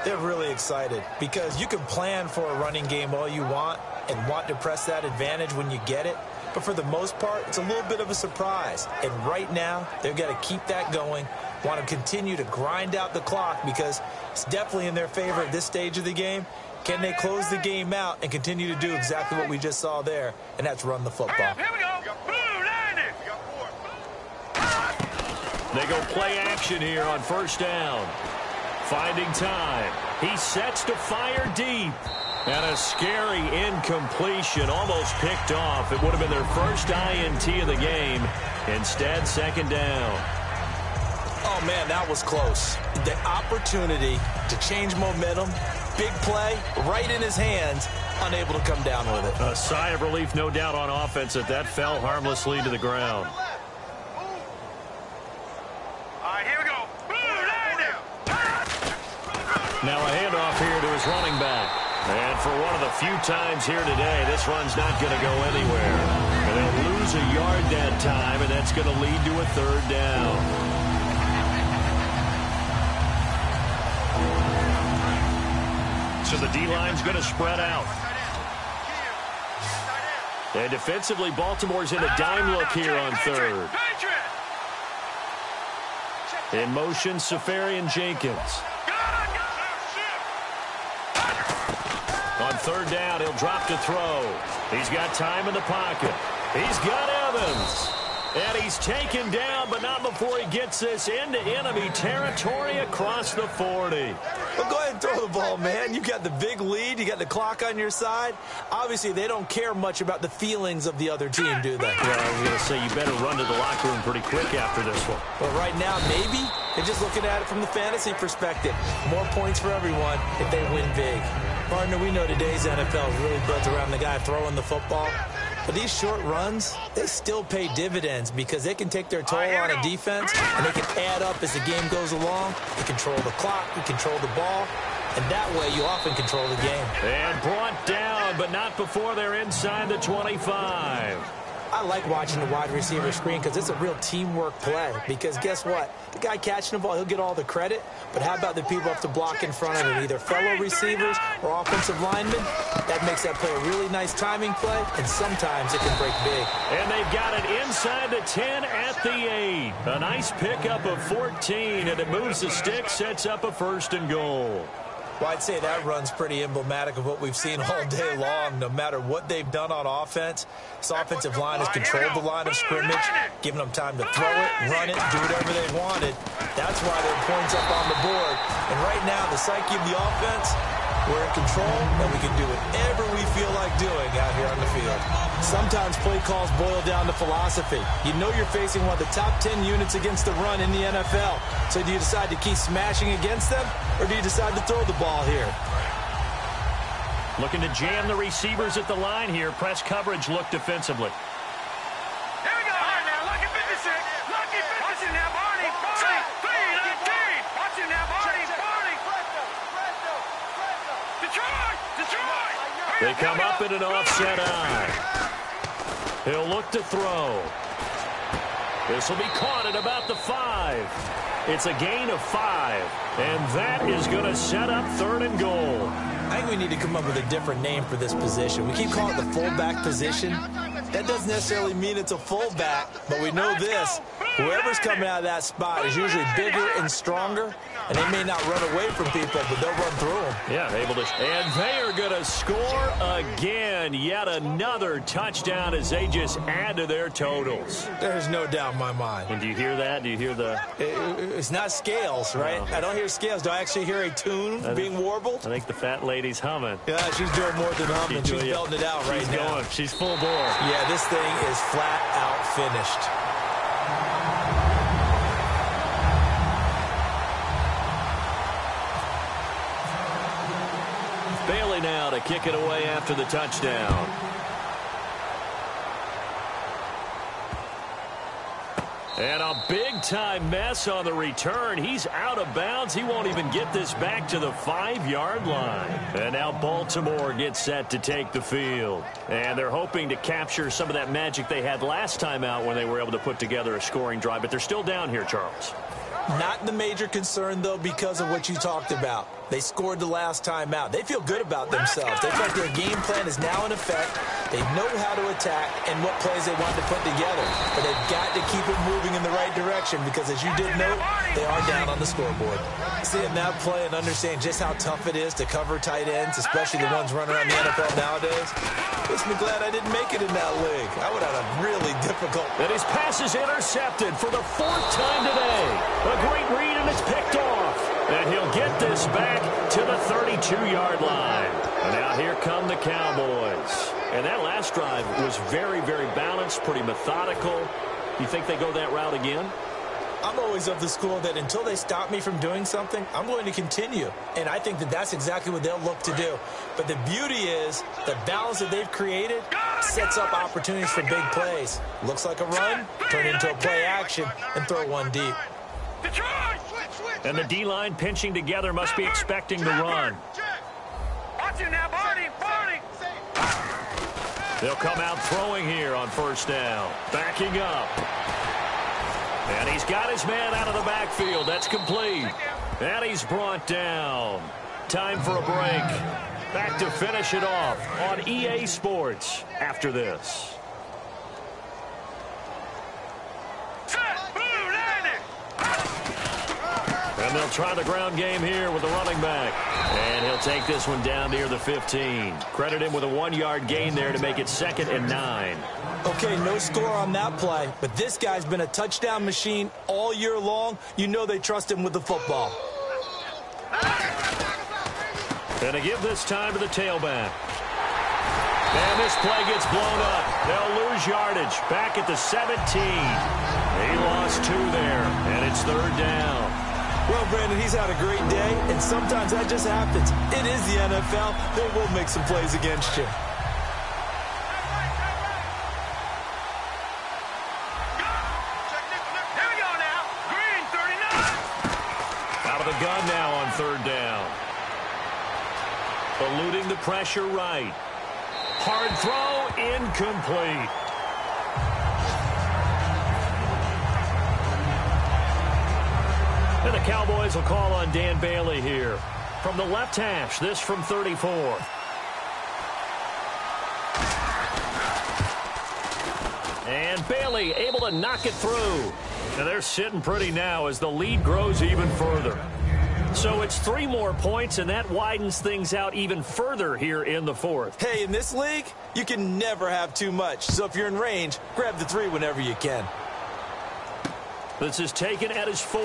they're really excited because you can plan for a running game all you want and want to press that advantage when you get it. But for the most part, it's a little bit of a surprise. And right now, they've got to keep that going, want to continue to grind out the clock because it's definitely in their favor at this stage of the game. Can they close the game out and continue to do exactly what we just saw there, and that's run the football?
Here we go. Blue, line it.
They go play action here on first down. Finding time. He sets to fire deep. And a scary incompletion, almost picked off. It would have been their first INT of the game. Instead, second down.
Oh, man, that was close. The opportunity to change momentum, big play, right in his hands, unable to come down with it.
A sigh of relief, no doubt, on offense that that fell harmlessly to the ground.
All right, here we go. Blue, line it.
Now a handoff here to his running back. And for one of the few times here today, this run's not going to go anywhere. And they'll lose a yard that time, and that's going to lead to a third down. So the D-line's going to spread out. And defensively, Baltimore's in a dime look here on third. In motion, Safarian Jenkins. On third down, he'll drop to throw. He's got time in the pocket. He's got Evans. And he's taken down, but not before he gets this into enemy territory across the 40.
Well, go ahead and throw the ball, man. You got the big lead. You got the clock on your side. Obviously, they don't care much about the feelings of the other team, do they?
Well, I was going to say, you better run to the locker room pretty quick after this one.
Well, right now, maybe they're just looking at it from the fantasy perspective. More points for everyone if they win big. Partner, we know today's NFL is really built around the guy throwing the football. But these short runs, they still pay dividends because they can take their toll on a defense, and they can add up as the game goes along. They control the clock. They control the ball. and that way you often control the game.
And brought down, but not before they're inside the 25.
I like watching the wide receiver screen because it's a real teamwork play. Because guess what? The guy catching the ball, he'll get all the credit. But how about the people up to block in front of him, either fellow receivers or offensive linemen? That makes that play a really nice timing play, and sometimes it can break big.
And they've got it inside the 10 at the 8. A nice pickup of 14, and it moves the stick, sets up a 1st and goal.
Well, I'd say that run's pretty emblematic of what we've seen all day long. No matter what they've done on offense, this offensive line has controlled the line of scrimmage, giving them time to throw it, run it, do whatever they wanted. That's why their points up on the board. And right now, the psyche of the offense, we're in control, and we can do whatever we feel like doing out here on the field. Sometimes play calls boil down to philosophy. You know you're facing one of the top 10 units against the run in the NFL. So do you decide to keep smashing against them, or do you decide to throw the ball here?
Looking to jam the receivers at the line here. Press coverage look defensively.
Here we go. All right, now, lucky 56. Lucky 56. Watch it now, Barney. Barney. 3-19. Watch it now, Barney. Barney. Detroit. Detroit.
They come up in an offset eye. He'll look to throw. This will be caught at about the 5. It's a gain of 5. And that is going to set up 3rd and goal.
I think we need to come up with a different name for this position. We keep calling it the fullback position. That doesn't necessarily mean it's a fullback, but we know this. Whoever's coming out of that spot is usually bigger and stronger, and they may not run away from people, but they'll run through them.
Yeah, able to. And they are going to score again. Yet another touchdown as they just add to their totals.
There's no doubt in my mind.
And do you hear that? Do you hear the...
It's not scales, right?
No.
I don't hear scales. Do I actually hear a tune being warbled?
I think the fat lady's humming.
Yeah, she's doing more than humming. She's belting it out right now.
Going. She's full bore.
Yeah, this thing is flat out finished.
Bailey now to kick it away after the touchdown. And a big-time mess on the return. He's out of bounds. He won't even get this back to the 5-yard line. And now Baltimore gets set to take the field. And they're hoping to capture some of that magic they had last time out when they were able to put together a scoring drive. But they're still down here, Charles.
Not the major concern, though, because of what you talked about. They scored the last time out. They feel good about themselves. They feel like their game plan is now in effect. They know how to attack and what plays they want to put together. But they've got to keep it moving in the right direction because, as you did note, they are down on the scoreboard. Seeing that play and understanding just how tough it is to cover tight ends, especially the ones running around the NFL nowadays, makes me glad I didn't make it in that league. I would have had a really difficult...
And his pass is intercepted for the 4th time today. A great read, and it's picked off. And he'll get this back to the 32-yard line. And now here come the Cowboys. And that last drive was very, very balanced, pretty methodical. You think they go that route again?
I'm always of the school that until they stop me from doing something, I'm going to continue. And I think that that's exactly what they'll look to do. But the beauty is the balance that they've created sets up opportunities for big plays. Looks like a run, turn into a play action, and throw one deep.
And the D-line pinching together must be expecting the run.
Watch it now, Barney. Barney.
They'll come out throwing here on 1st down. Backing up. And he's got his man out of the backfield. That's complete. And he's brought down. Time for a break. Back to finish it off on EA Sports after this. And they'll try the ground game here with the running back. And he'll take this one down near the 15. Credit him with a 1-yard gain there to make it 2nd and 9.
Okay, no score on that play, but this guy's been a touchdown machine all year long. You know they trust him with the football.
And to give this time to the tailback. And this play gets blown up. They'll lose yardage. Back at the 17. He lost 2 there, and it's 3rd down.
Well, Brandon, he's had a great day, and sometimes that just happens. It is the NFL. They will make some plays against you.
Here we go now. Green, 39.
Out of the gun now on 3rd down. Eluding the pressure right. Hard throw, incomplete. And the Cowboys will call on Dan Bailey here. From the left hash, this from 34. And Bailey able to knock it through. And they're sitting pretty now as the lead grows even further. So it's 3 more points, and that widens things out even further here in the fourth.
Hey, in this league, you can never have too much. So if you're in range, grab the 3 whenever you can.
This is taken at his 4.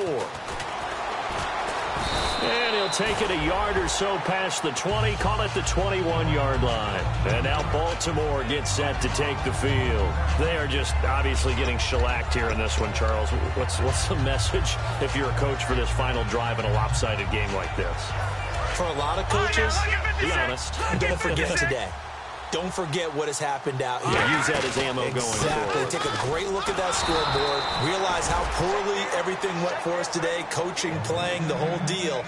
And he'll take it a yard or so past the 20, call it the 21-yard line. And now Baltimore gets set to take the field. They are just obviously getting shellacked here in this one, Charles. What's the message if you're a coach for this final drive in a lopsided game like this?
For a lot of coaches,
be honest.
Don't forget today. Don't forget what has happened out here.
Use that as ammo going forward.
Take a great look at that scoreboard. Realize how poorly everything went for us today. Coaching, playing, the whole deal.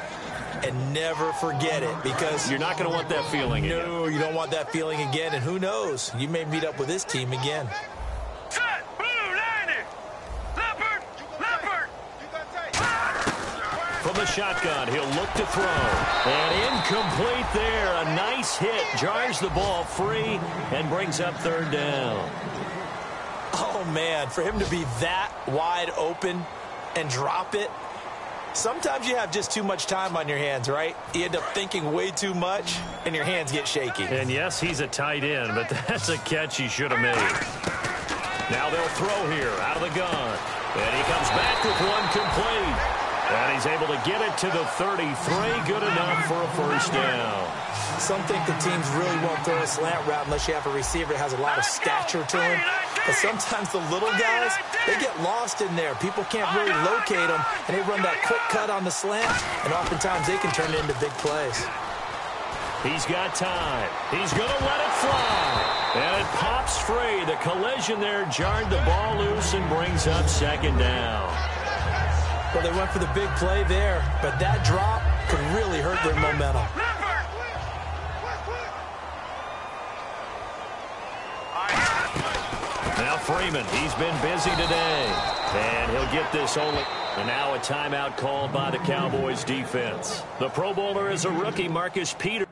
And never forget it, because
you're not going to want that feeling again.
No, you don't want that feeling again. And who knows? You may meet up with this team again.
Set, blue, 90. Leopard, leopard.
From the shotgun, he'll look to throw. And incomplete there. A nice hit. Jars the ball free and brings up 3rd down.
Oh, man, for him to be that wide open and drop it. Sometimes you have just too much time on your hands, right? You end up thinking way too much, and your hands get shaky.
And yes, he's a tight end, but that's a catch he should have made. Now they'll throw here out of the gun. And he comes back with one complete. And he's able to get it to the 33. Good enough for a 1st down.
Some think the teams really won't throw a slant route unless you have a receiver that has a lot of stature to him. But sometimes the little guys, they get lost in there. People can't really locate them, and they run that quick cut on the slant, and oftentimes they can turn it into big plays.
He's got time. He's going to let it fly. And it pops free. The collision there jarred the ball loose and brings up 2nd down.
Well, they went for the big play there, but that drop could really hurt their momentum.
Now Freeman, he's been busy today. And he'll get this only. And now a timeout called by the Cowboys defense. The Pro Bowler is a rookie, Marcus Peters.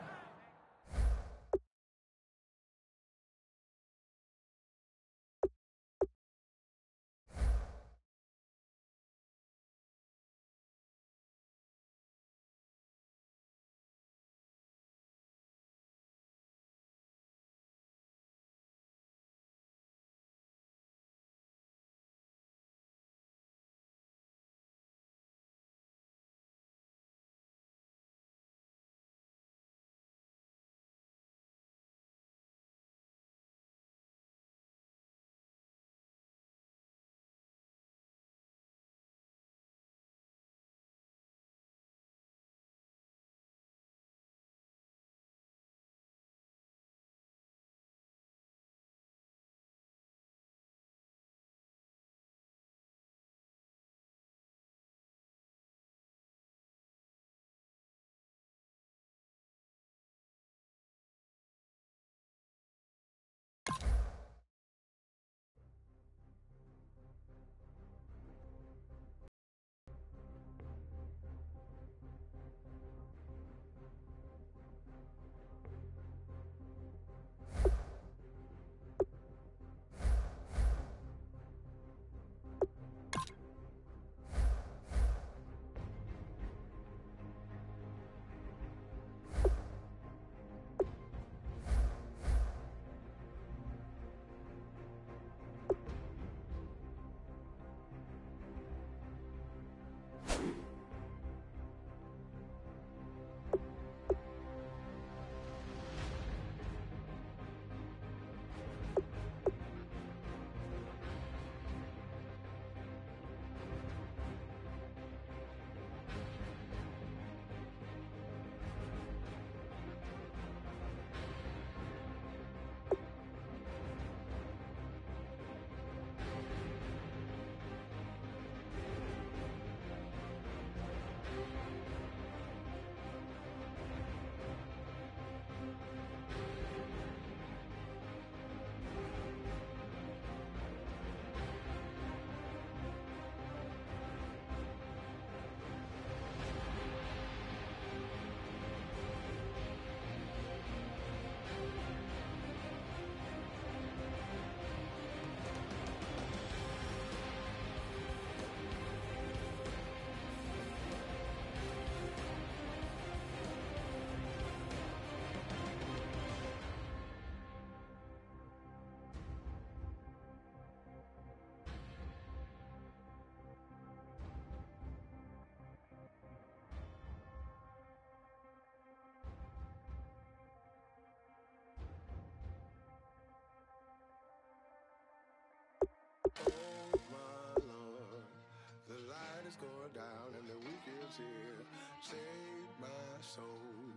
going down and the weekend's here. Save my soul.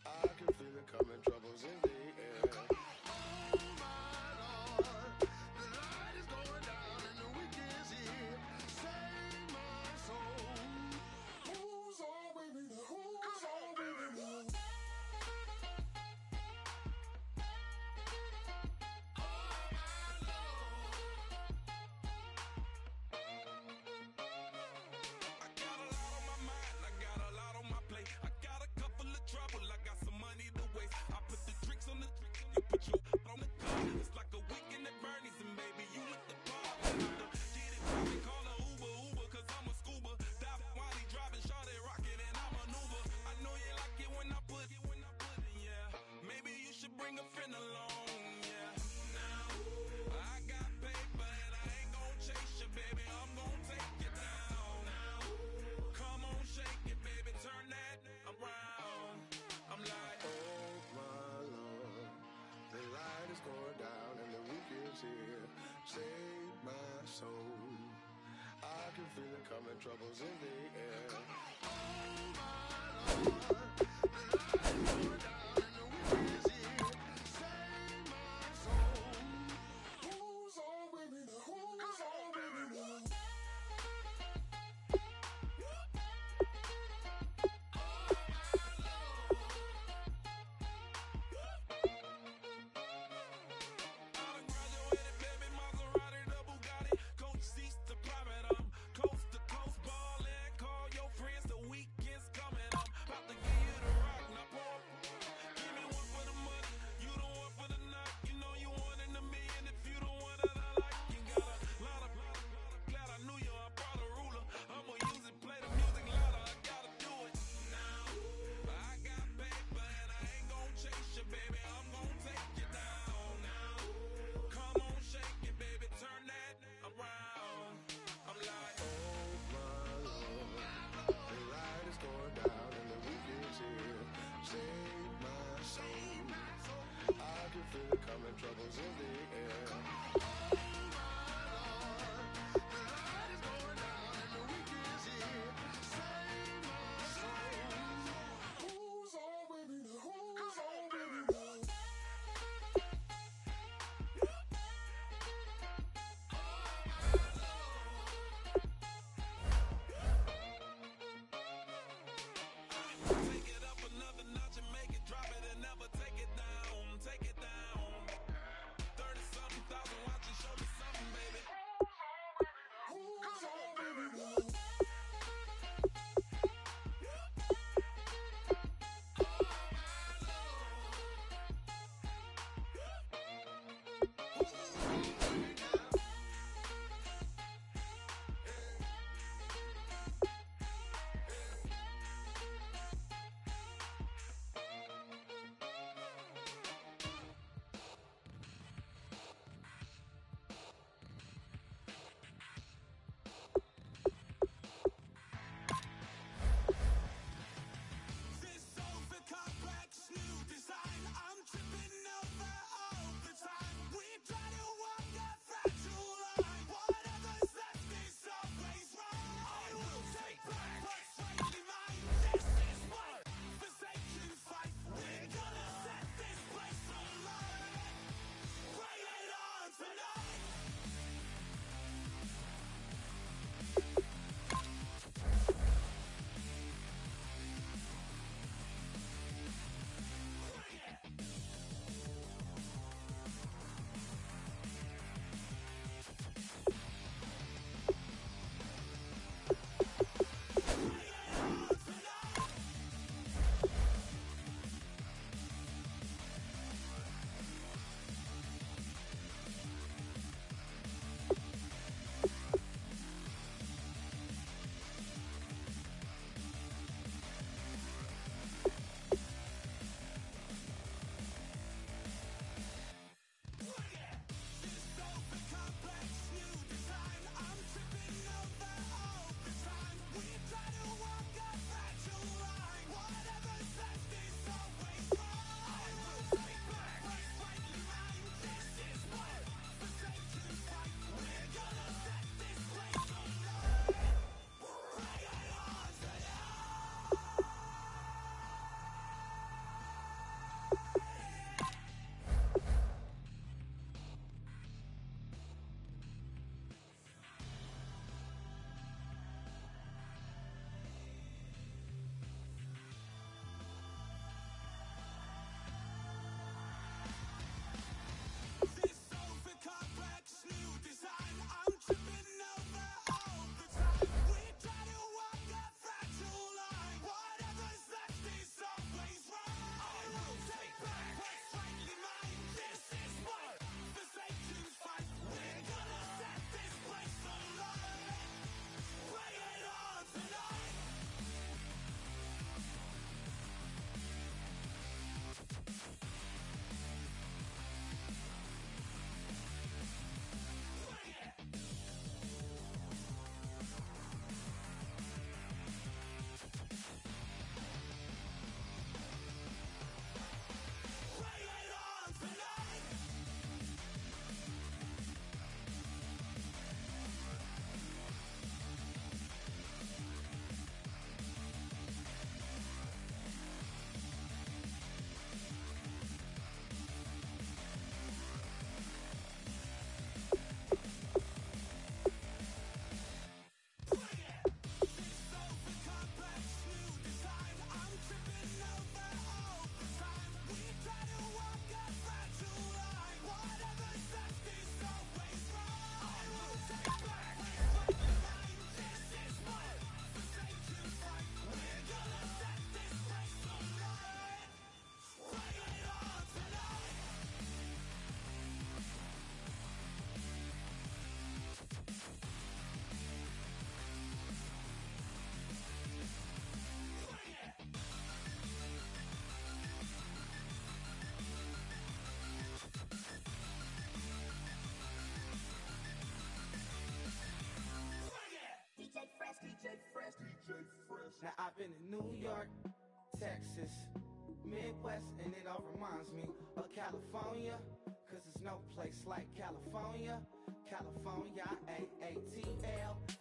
I can feel it coming, troubles in the air. Oh my Lord, the light is going down and the weekend's here. Save my soul. Who's all with me? Who's all with me? Going down and the weekend's here. Save my soul. I can feel it coming, troubles in the air. Oh my Lord, the light is going down and the weekend's here. Save my soul. Who's all with me? Who's all with me?
been to New York, Texas, Midwest, and it all reminds me of California, cause there's no place like California. California, A-A-T-L-M-I-A-D-M-V,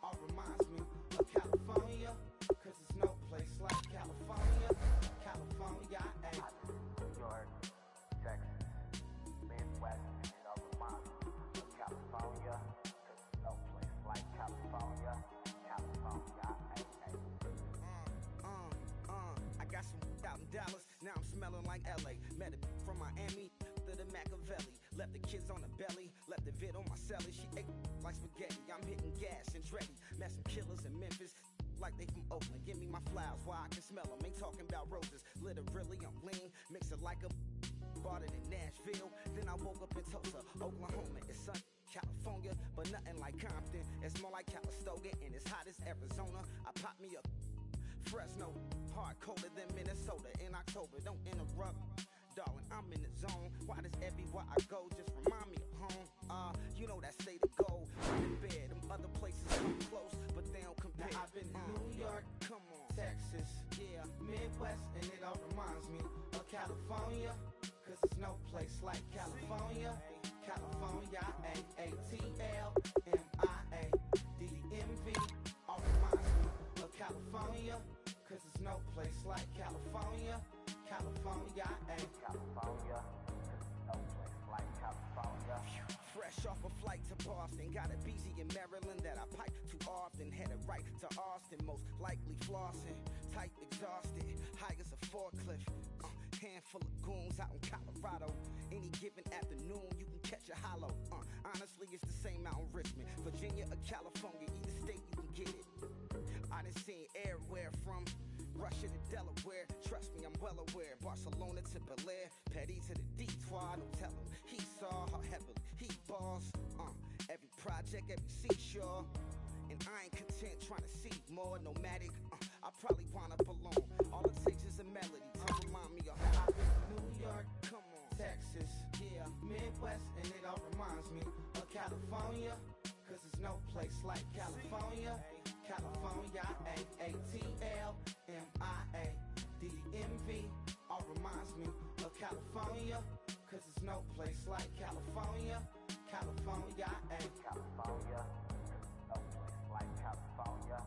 all reminds me of California, cause there's no place like California. California,
New York, Texas, Midwest, and it all reminds me of California, cause there's no place like California. California,
I got some out in Dallas, now I'm smelling like LA. Met a from Miami to the Machiavelli. Left the kids on the belly, left the vid on my celly. She ate like spaghetti, I'm hitting gas and Dreddy. Met some killers in Memphis, like they from Oakland. Give me my flowers while I can smell them. Ain't talking about roses, literally I'm lean. Mix it like a bought it in Nashville. Then I woke up in Tulsa, Oklahoma. It's sun, California, but nothing like Compton. It's more like Calistoga and it's hot as Arizona. I pop me up Fresno, hard colder than Minnesota in October. Don't interrupt, darling, I'm in the zone. Why does everywhere I go just remind me of home? You know that state of gold. I'm in bed, them other places come close, but they don't compare. Now I've been to New York, come on, Texas, yeah, Midwest, and it all reminds me of California, cause there's no place like California. California, A-A-T-L-M-I-A-D-M-V, all reminds me of California, cause there's no place like California. California,
California, no place like California.
fresh off a flight to Boston, got a BZ in Maryland that I pipe too often. Headed right to Austin, most likely flossing. Tight exhausted, high as a forklift. Handful of goons out in Colorado. Any given afternoon, you can catch a hollow. Honestly, it's the same out in Richmond, Virginia or California. Either state you can get it. I done seen everywhere from Russia to Delaware. Trust me, I'm well aware. Barcelona to Bel Air, Petty to the Detroit. Don't tell him he saw how heavily he balls. Every project, every seashore. And I ain't content trying to see more nomadic. I probably wind up alone. All it takes is a melody to remind me of how I've been to New York, come on, Texas, yeah, Midwest, and it all reminds me of California, cause there's no place like California. California, A-A-T-L-M-I-A-D-M-V, all reminds me of California, cause there's no place like California. California,
California, no place like California.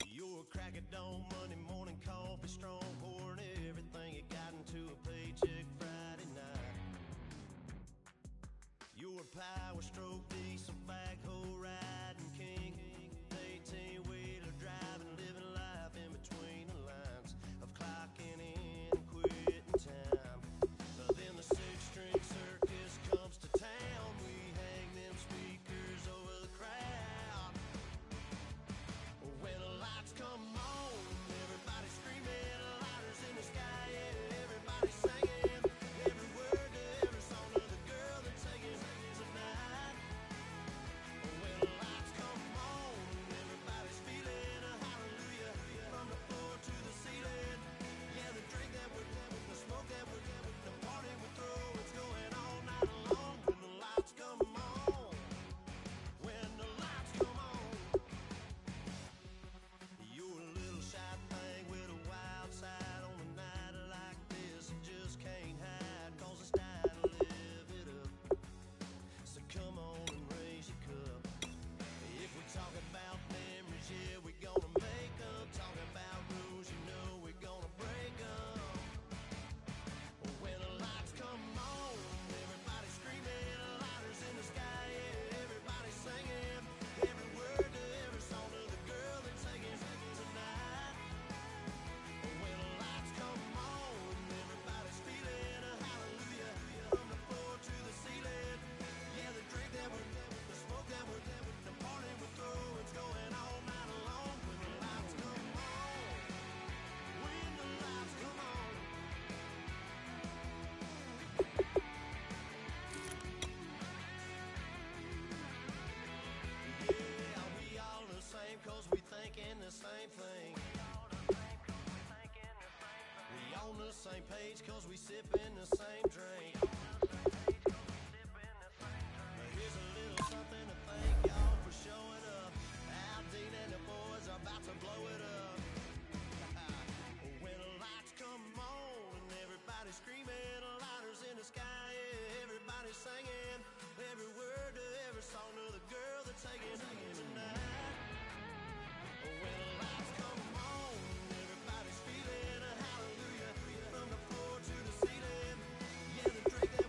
You're a crack at dawn, Monday morning coffee, strong, pouring everything you got into a paycheck Friday night. You're a power stroke, diesel backhoe riding king, 18-wheeler driving, living life in between the lines of clocking in and quitting time. Then the six-string circus comes to town. We hang them speakers over the crowd. When the lights come on, everybody screaming, lighters in the sky, yeah, everybody singing every word to every song of the girl that's taking tonight. When the lights come on, everybody's feeling a hallelujah from the floor to the ceiling. Yeah, the drink that we're the smoke that we're the party we throw, it's going all night long. When the lights come on, when the lights come on. You're a little shy thing with a wild side. On a night like this, you just can't hide, 'cause it's time to live it up. So come on and raise your cup. If we're talking about memories, yeah, we're gonna make them. Talking about rules, you know we're gonna break them. When the lights come on, everybody screaming, lighters in the sky, yeah, everybody singing every word to every song of the girl that's taking tonight. When the lights come on, everybody's feeling a hallelujah from the floor to the ceiling. Yeah, the drink that we're the smoke that we're the party we throw, it's going all night long. When the lights come on, when the lights come on. Yeah, we all the same, 'cause we thinking the same thing. We on the same page, 'cause we sipping the same drink. Now here's a little something to thank y'all for showing up. Al Dean and the boys are about to blow it up. When the lights come on and everybody's screaming, lighters in the sky, yeah, everybody's singing every word to every song of the girl that's taking tonight. When the lights come on, everybody's feeling a hallelujah from the floor to the ceiling. Yeah, the drink that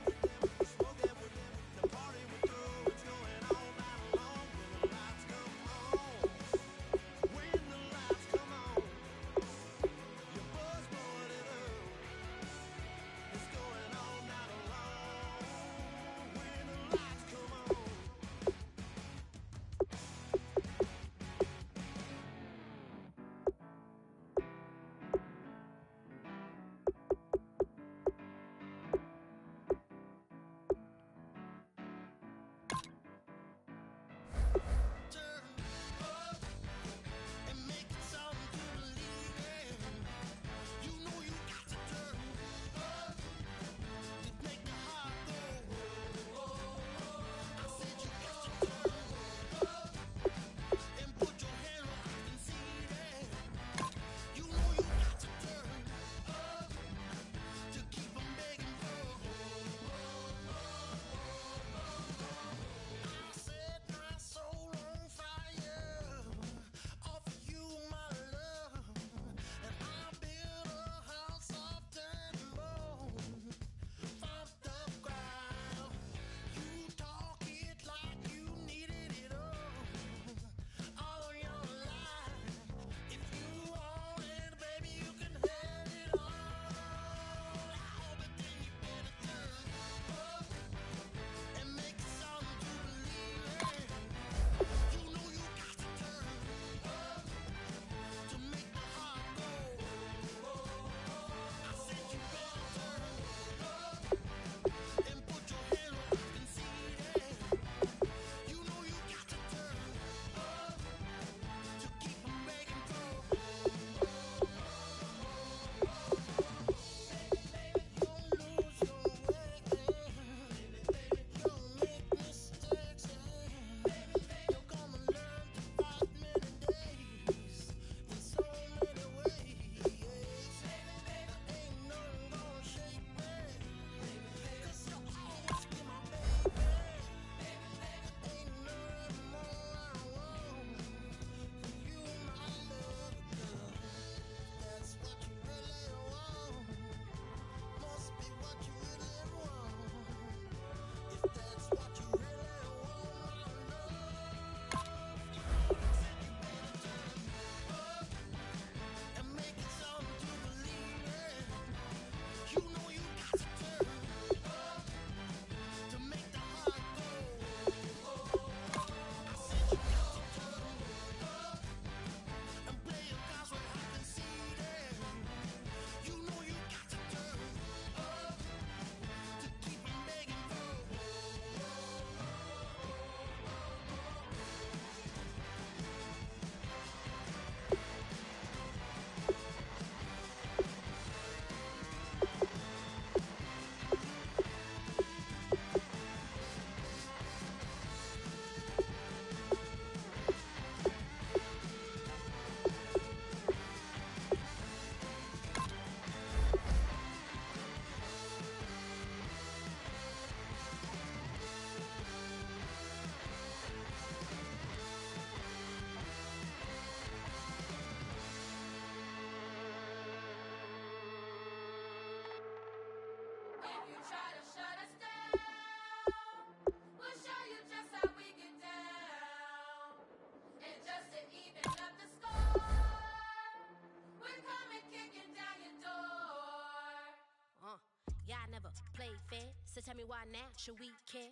never played fair. So tell me why now should we care?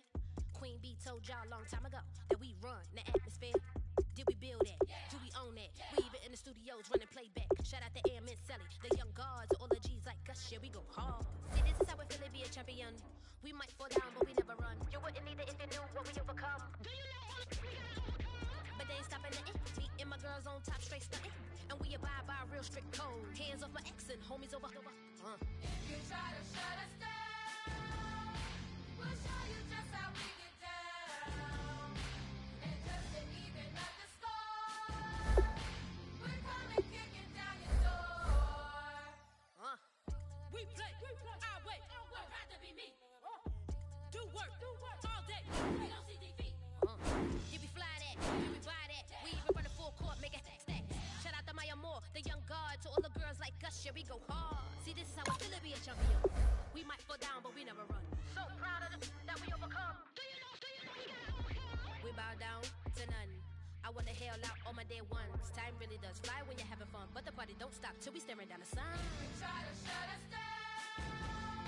Queen Bee told y'all a long time ago that we run the atmosphere. Did we build it? Do we own it? We even in the studios running playback. Shout out to Airman Sally, the young guards, all the G's like us. Yeah, we go hard. See, this is how it feel to be a champion. We might fall down, but we never run. You wouldn't need it if you knew what we overcome. Do you know all the but they ain't stopping nothing. Me and my girls on top, straight stunting. And we abide by a real strict code. Hands off my ex and homies over.
If you try to shut us down, we'll show you just how we get down. And just to even up the score, we're coming kicking down your door.
We play our way.
I'd rather be me.
Do work all day.
We don't see defeat.
Yeah, we fly that, yeah, we buy that. We even run a full court, make it stack. Shout out to Maya Moore, the young guard, to all the girls like us, yeah, we go hard. See, this is how it feel to be a champion. We might fall down, but we never run. So proud of that we overcome. Do you know we got overcome? We bow down to none. I wanna hail out all my day ones. Time really does fly when you're having fun, but the party don't stop till we staring down the sun.
If you try to shut us down,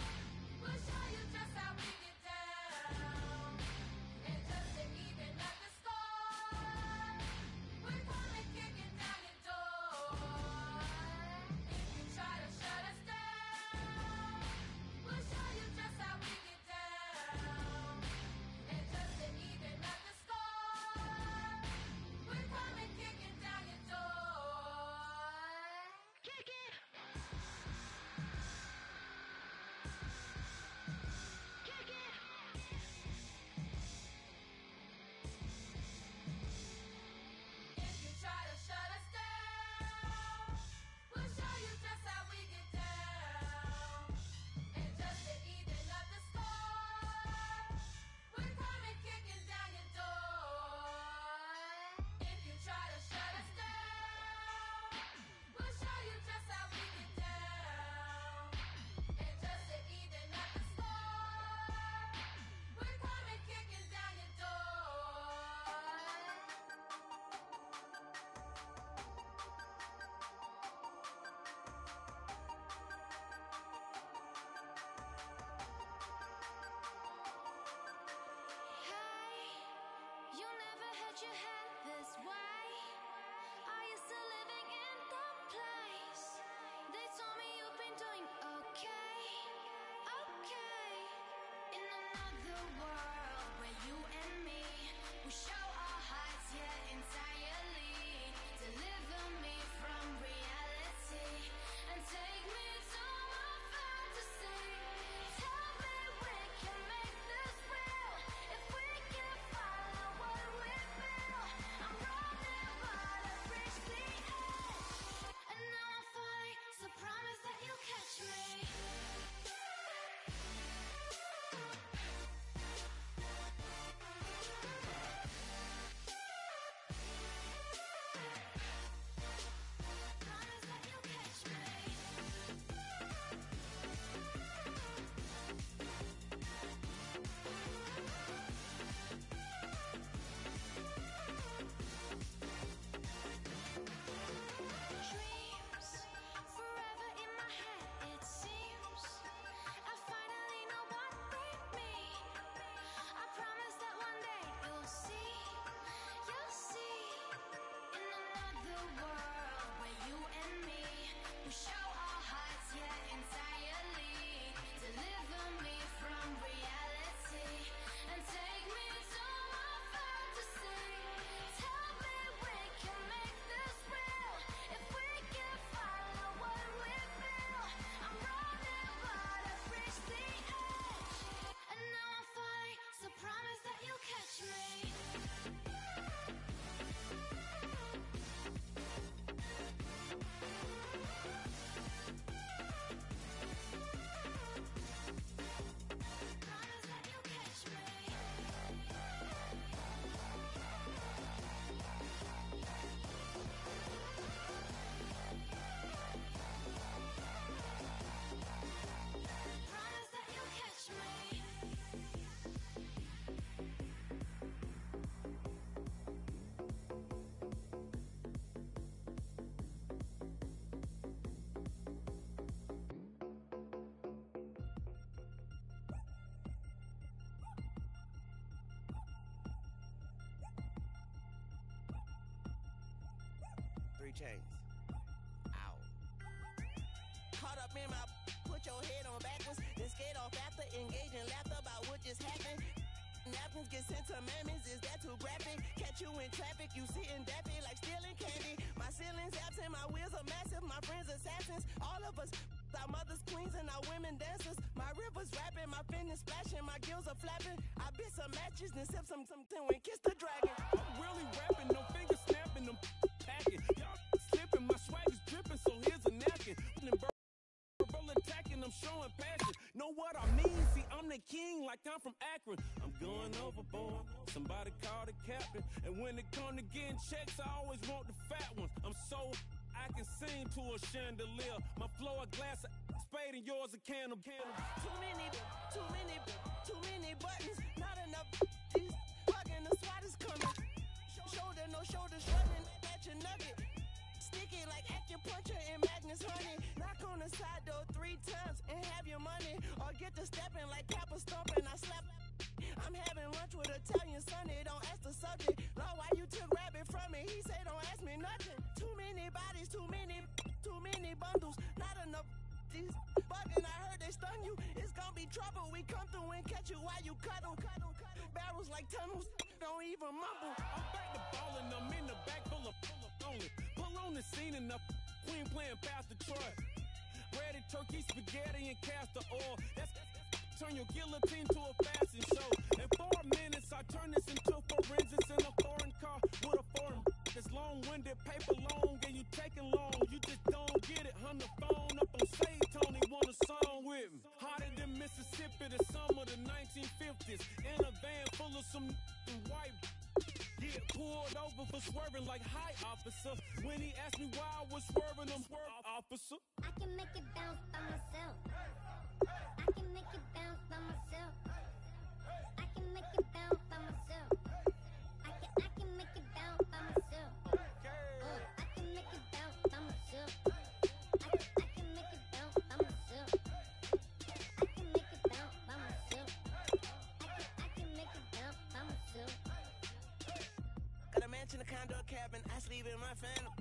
we'll show you just how we get down. And just to even up the score, we're coming kicking down your door. If you try to shut us down, we'll show you just how we get down. And just to even up the score, we're coming kicking down your door. Kick it! Kick it! If you try to shut us down, we'll show you just how we get down. And just to even up the score, we're coming kicking down your door. If you try to shut us down, we'll show you just how we get down. And just to even up the score, we're coming kicking down your door.
Hey, you never had your head this way. Are you still living in the place? They told me you've been doing okay, okay. In another world where you and me, we show our hearts, yeah, entirely. Deliver me from reality and take me to my fantasy. Tell me we can make this real if we can follow what we feel. I'm running, but I've reached the edge, and now I'm falling. So promise that you'll catch me.
Mary chains. Ow. Caught up in my, put your head on backwards, then skate off after, engage in laughter about what just happened. Napkins get sent to mammies, is that too graphic? Catch you in traffic, you sitting daffy like stealing candy. My ceiling's absent, my wheels are massive, my friends assassins. All of us, our mothers queens and our women dancers. My rivers rapping, my fingers splashing, my gills are flapping. I bit some matches, then sip something and kiss the dragon.
I'm really rapping, no fingers snapping, them packing. Y'all slipping, my swag is dripping, so here's a napkin. Verbal attacking, I'm showing passion. Know what I mean? See, I'm the king like I'm from Akron. I'm going overboard. Somebody call the captain. And when it come to getting checks, I always want the fat ones. I'm so I can sing to a chandelier. My flow a glass of spade and yours a can of candle.
Too many buttons. Not enough. These fucking the SWAT is coming. Shoulder, no shoulder, shrugging at your nugget. Sticky like acupuncture and Magnus honey. Knock on the side door 3 times and have your money. Or get to stepping like Papa stomping. I slap. I'm having lunch with Italian Sonny. Don't ask the subject. Lord, why you took rabbit from me? He say don't ask me nothing. Too many bodies, too many bundles. Not enough. These bugging, I heard they stun you. It's gonna be trouble. We come through and catch you while you cuddle. Barrels like tunnels. Don't even mumble.
I'm back to ballin'. I'm in the back full of only. Pull on the scene and the queen playing Pastor Troy. Ready turkey, spaghetti, and castor oil. That's turn your guillotine to a fashion show. In 4 minutes, I turn this into forensics in a foreign car with a foreign. It's long-winded, paper long, and you taking long. You just don't get it. Hung the phone up on Say Tony, want a song with me. Hotter than Mississippi, the summer of the 1950s. In a van full of some white. Get pulled over for swerving like hi, officer. When he asked me why I was swerving, I'm swerve, officer.
I can make it bounce by myself. I can make it bounce by myself. I can make it bounce by myself. I can make it bounce by myself. I can make it bounce by myself. I can make it bounce by myself. I can make it bounce by myself. I can make it bounce by myself.
Got a mansion, a condo, a cabin. I sleep in my phantom.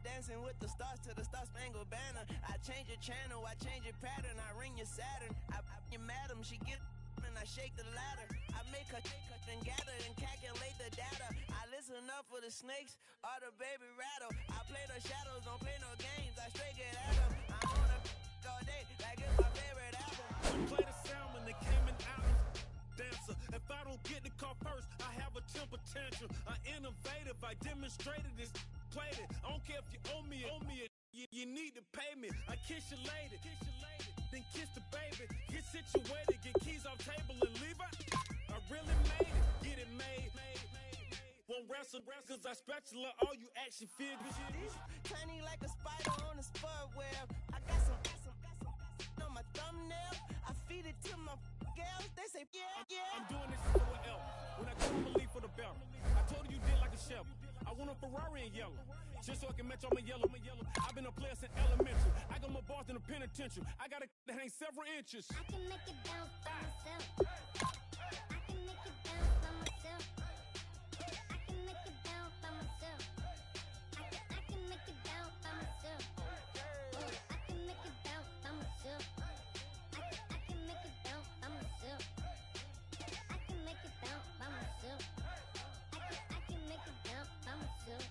Dancing with the stars to the Star-Spangled Banner. I change your channel, I change your pattern. I ring your Saturn. I you madam, she get and I shake the ladder. I make her and gather and calculate the data. I listen up for the snakes or the baby rattle. I play the shadows, don't play no games. I straight get at them. I wanna all day like it's my favorite album.
Play the sound when they came in out. Dancer. If I don't get the car first, I have a temper tantrum. I innovative, I demonstrated this, played it. I don't care if you owe me it. You need to pay me. I kiss your lady, then kiss the baby. Get situated, get keys off table and leave her. I really made it, get it made. Won't wrestle, cause I spatula all you action figures.
Tiny like a spider on a spud web. I got some on my thumbnail. I feed it to my girls. They say, yeah.
I'm doing this for an L. When I come, I'ma leave for the bell. I told you did like a chef. I want a Ferrari in yellow. Just so I can match all my yellow. I've been a player since elementary. I got my bars in the penitentiary. I got a that hang several inches.
I can make it bounce by myself. I can make it bounce by myself. I can make it bounce by myself. I can make it bounce by myself. I can make it bounce by myself. I can make it bounce by myself. I can make it bounce by myself. I can make it bounce by myself.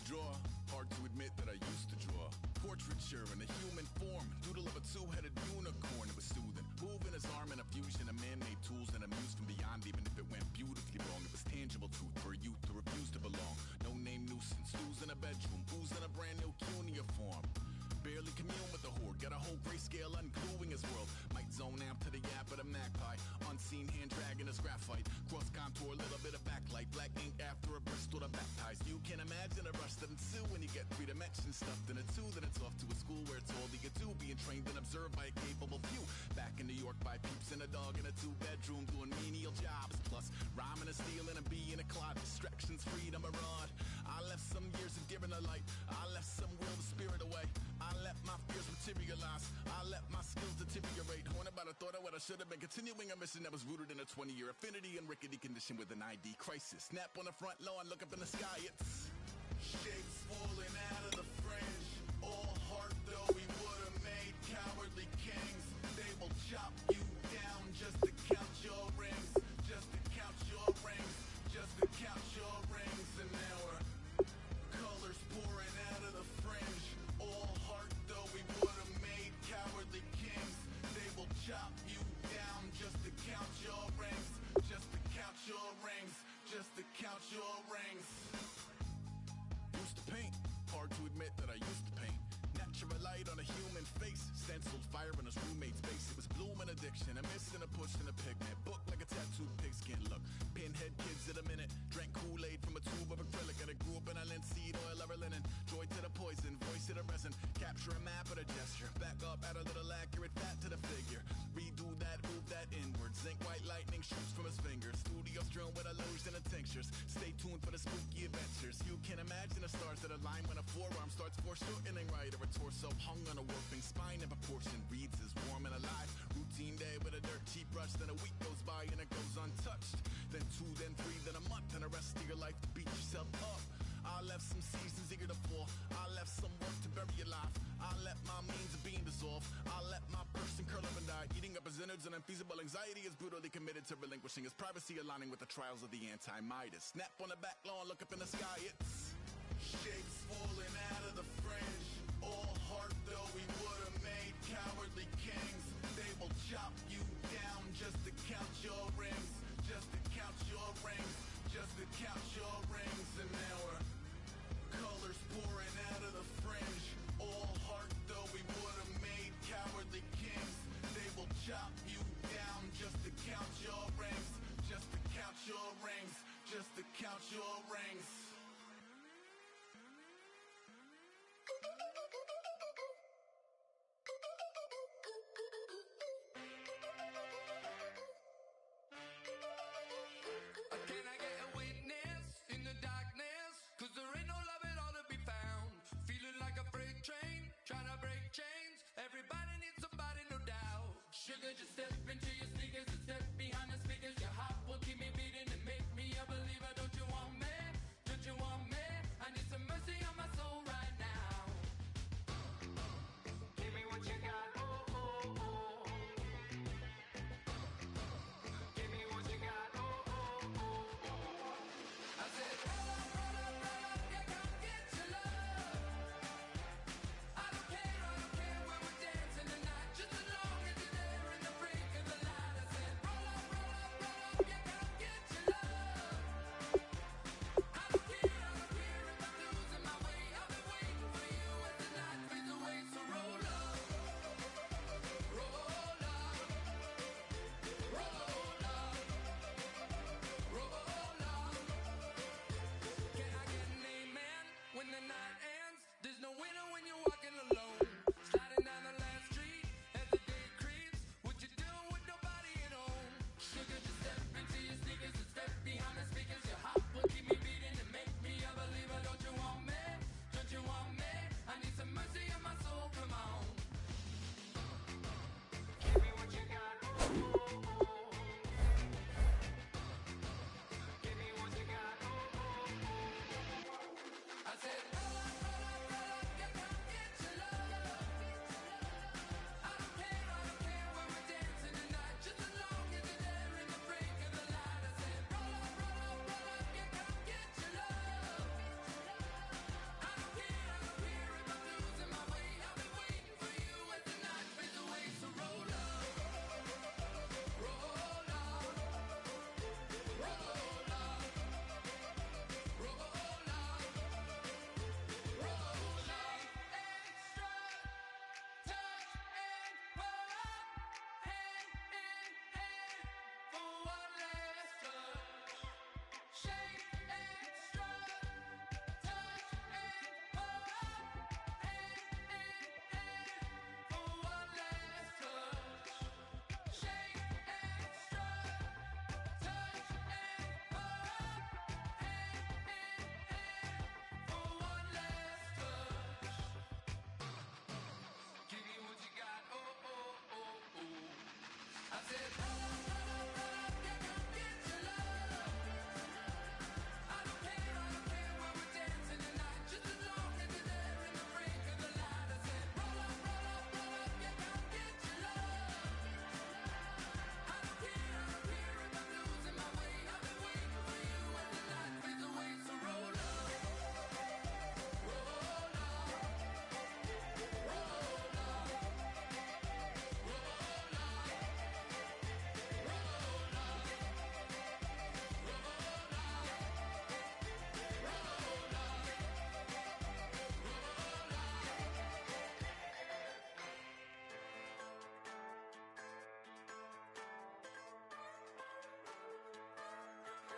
Draw, hard to admit that I used to draw. Portraiture in a human form, doodle of a two-headed unicorn. It was soothing, moving his arm in a fusion of man-made tools and amused from beyond. Even if it went beautifully wrong, it was tangible truth for a youth who refused to belong. No name nuisance, stews in a bedroom, booze in a brand new cuneiform. Barely commune with the horde, Got a whole grayscale ungluing his world. Might zone out to the yap of the magpie. Unseen hand dragging his graphite. Cross contour, little bit of backlight. Black ink after a Bristol to baptize. You can imagine a rush that ensue when you get 3 dimensions stuffed in a 2. Then it's off to a school where it's all that you do. Being trained and observed by a capable few. Back in New York by peeps and a dog in a 2-bedroom doing menial jobs. Plus rhyming and stealing and being a clod. Distractions, freedom, a rod. I left some years of giving a light. I left some will the spirit away. I let my fears materialize. I let my skills deteriorate. Horn about a thought of what I should have been. Continuing a mission that was rooted in a 20-year affinity and rickety condition with an ID crisis. Snap on the front lawn, look up in the sky. It's shapes falling out of the fringe. All heart though we would have made cowardly kings. They will chop you down just to count your rings. Just to count your rings. Just to count your rings. And now we're colors pouring out of the fringe. All heart though we would have made cowardly kings. They will chop you down just to count your rings. Just to count your rings. Just to count your rings. Used to paint. Hard to admit that I used to paint. Natural light on a human face. Stenciled fire in his roommate's face. It was bloom and addiction. A miss and a push and a pigment. Book like a tattooed pigskin look. Pinhead kids in a minute. Drank Kool-Aid from a tube of acrylic. And I grew up in a linseed oil ever linen. Joy to the poison. Voice to the resin. Capture a map of the gesture. Back up, add a little accurate fat to the figure. Redo that, move that inward. Zinc white lightning shoots from his fingers. Studio strewn with a lotion and tinctures. Stay tuned for the spooky adventures. You can imagine the stars that align when a forearm starts foreshortening right. Or a torso hung on a warping spine in proportion. Reads as warm and alive. Routine day with a dirt cheap brush. Then a week goes by and it goes untouched. Then 2, then 3, then a month. And the rest of your life to beat yourself up. I left some seasons eager to fall. I left some work to bury your life. I let my means of being dissolve. I let my person curl up and die. Eating up his innards and unfeasible anxiety is brutally committed to relinquishing his privacy, aligning with the trials of the anti-Midas. Snap on the back lawn, look up in the sky. It's shapes falling out of the fringe. All heart though we would have made cowardly kings. They will chop you down just to count your rings. Just to count your rings. Just to count your rings. And now we're colors pouring out of the fringe. All heart though we would have made cowardly kings. They will chop you down just to count your rings. Just to count your rings. Just to count your rings.
Can I get a witness in the darkness? 'Cause there ain't no love at all to be found. Feeling like a freight train, trying to break chains. Everybody needs somebody, no doubt. Sugar, just step into your sneakers and step behind the speakers. Your heart will keep me beating and make me a believer. Don't you want me? Don't you want me? I need some mercy on my soul right now. Give me what you got, oh, oh, oh. Give me what you got, oh, oh, oh, oh. I said, roll up, yeah, come get your love. I don't care where we're dancing tonight. Just as long as you're there in the brink of the light. I said, roll up, yeah, come get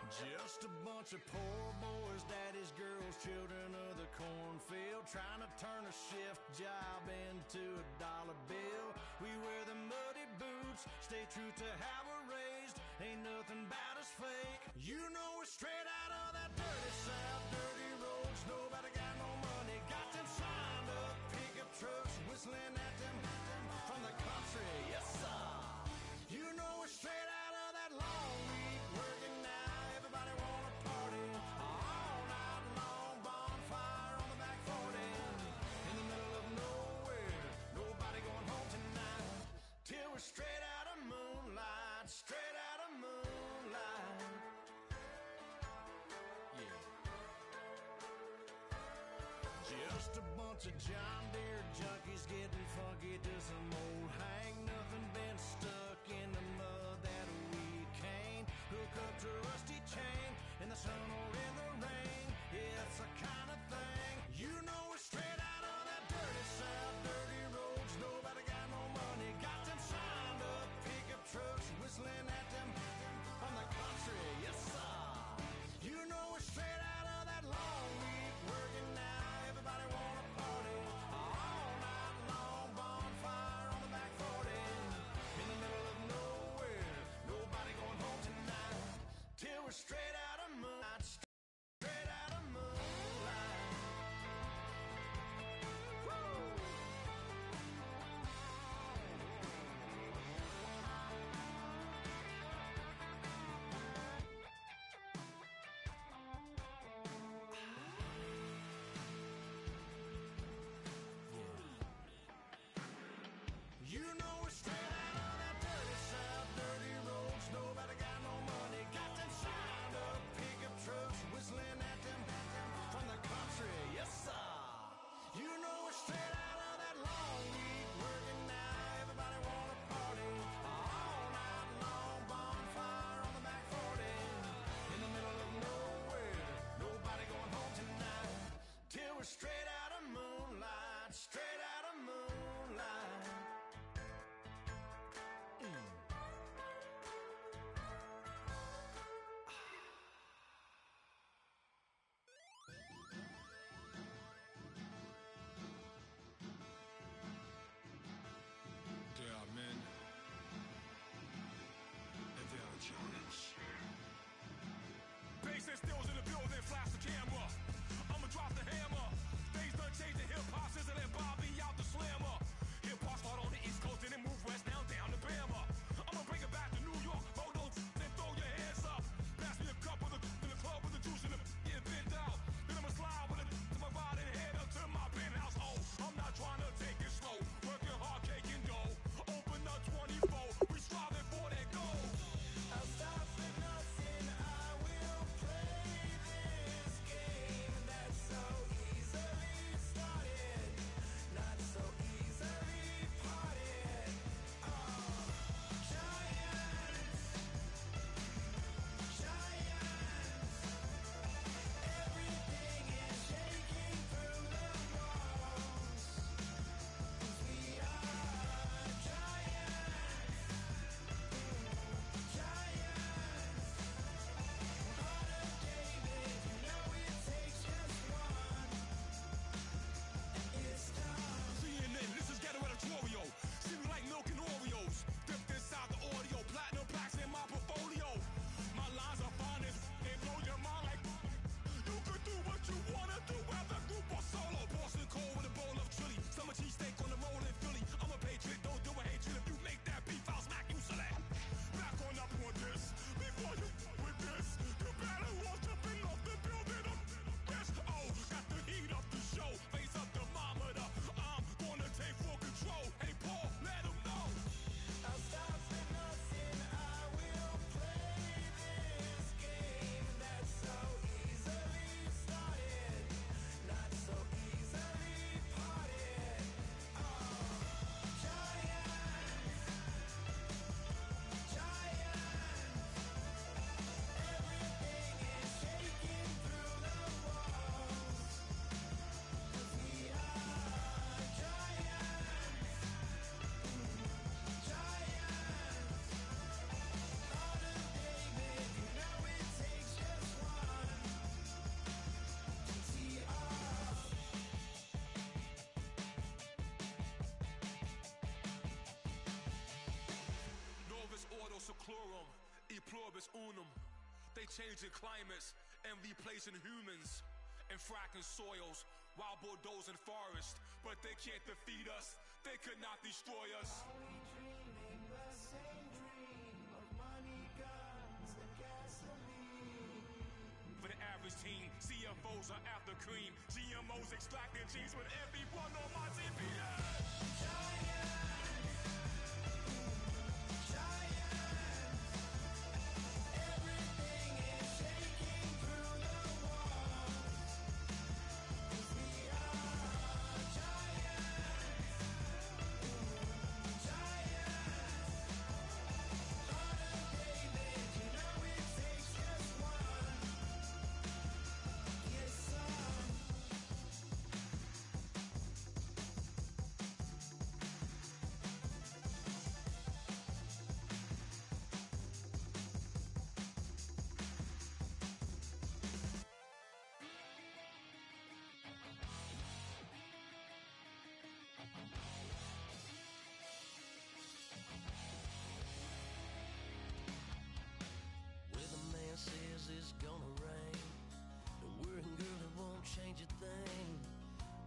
Just a bunch of poor boys, daddy's girls, children of the cornfield, trying to turn a shift job into a dollar bill. We wear the muddy boots, stay true to how we're raised. Ain't nothing about us fake. You know we're straight out of that dirty south, dirty roads. Nobody got no money, got them signed up pickup trucks, whistling at them from the country. Yes, sir. You know we're straight out of that long week, working now. Everybody wanna party all night long. Bonfire on the back 40 in the middle of nowhere. Nobody going home tonight till we're straight out of moonlight, straight out of moonlight. Yeah. Just a bunch of John Deere junkies getting funky to some old hang. Nothing been stuck in the mud that we can't hook up to a rusty chain in the sun or in the rain. Yeah, it's the kind of thing. You know we're straight out of that dirty south, dirty roads. Nobody got no money, got them signed up pickup trucks, whistling at them from the country. Yes, sir. You know we're straight out of that long week, working now. Everybody wanna party all night long. Bonfire on the back 40 in the middle of nowhere. Nobody going home tonight till we're straight out of moonlight, straight out of moonlight. Woo! You know we're straight out of that dirty south, dirty roads. Nobody got no money, got them signed up pickup trucks, whistling at them from the country. Yes, sir. You know we're straight out of that long week, working now. Everybody wanna party all night long. Bonfire on the back 40 in the middle of nowhere. Nobody going home tonight till we're straight out of moonlight, straight out of moonlight.
There are men, and there are giants.
Bass and stills in the building, flash the camera. I'ma drop the hammer. Things done changed, the hip hop sizzle and Bobby Orbis unum. They changing climates and replacing humans and fracking soils while bulldozing forests. But they can't defeat us. They could not destroy us.
Are we dreaming the same dream of money, guns, and gasoline?
For the average team, CFOs are after cream. GMOs extracting genes with everyone on my TV.
Everything is shaking through the wall. 'Cause we are giants. Heart of David, you know it takes just one. Yes, son.
Weatherman says it's gonna rain. Don't worry, girl, it won't change a thing.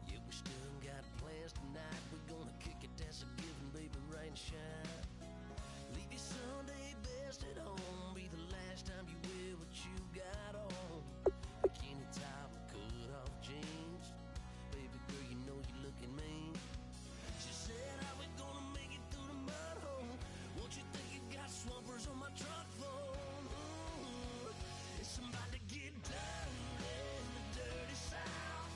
Yeah, we still got plans tonight. We're gonna kick it, that's a given, baby, rain and shine. Leave your Sunday best at home. Be the last time you wear what you got on. Bikini top and cut off jeans. Baby girl, you know you're looking mean. She said, how we gonna make it through the mud hole? Won't you think you got swampers on my truck floor? Ooh, it's somebody to get down in the dirty south.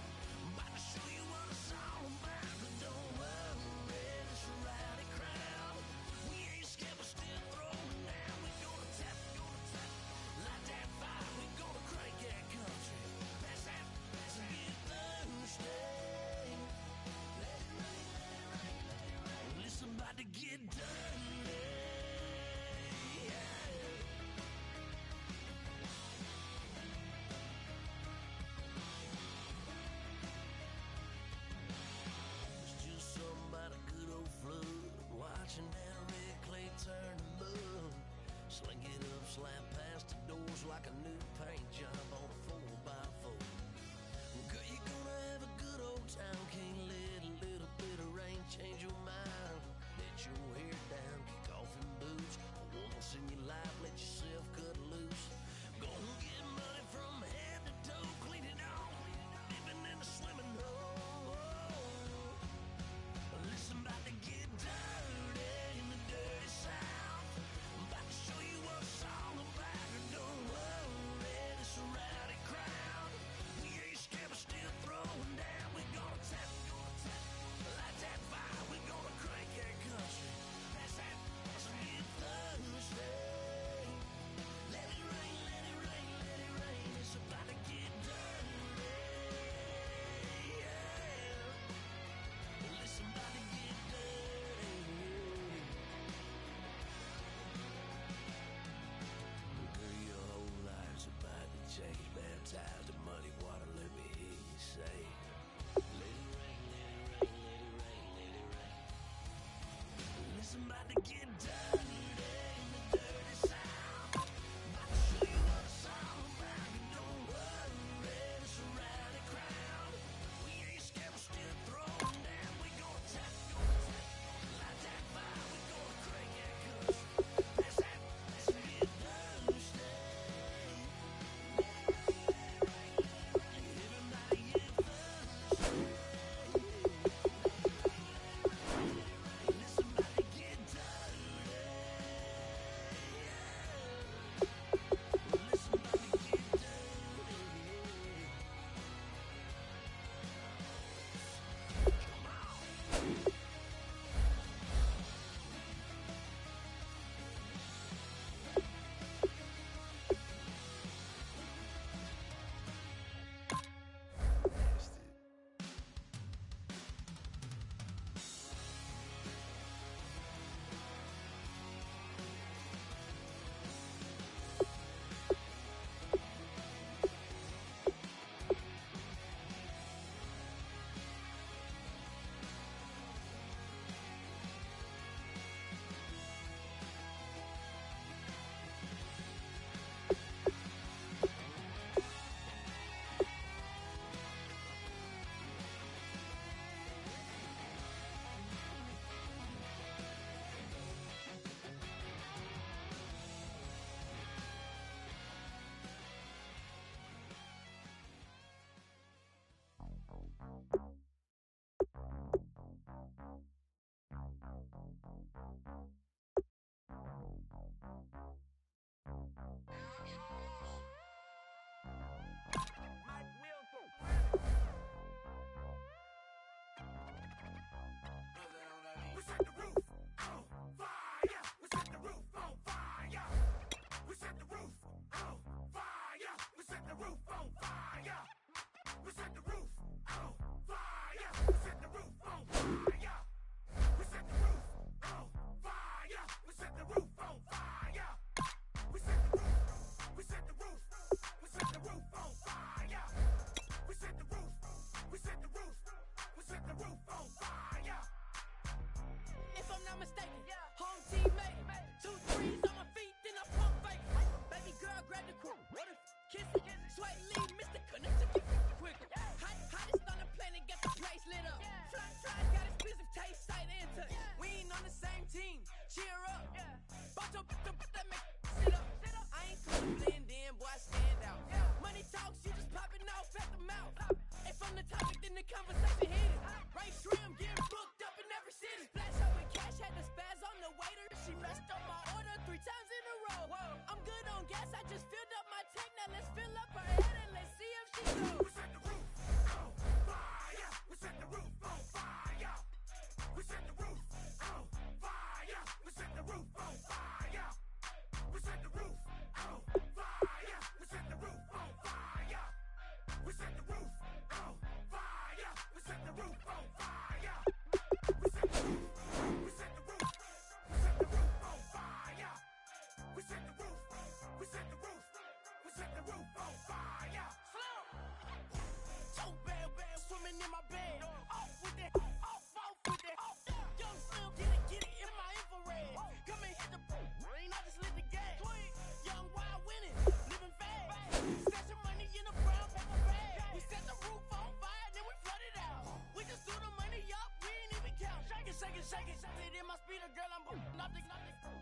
a girl, I'm nothing,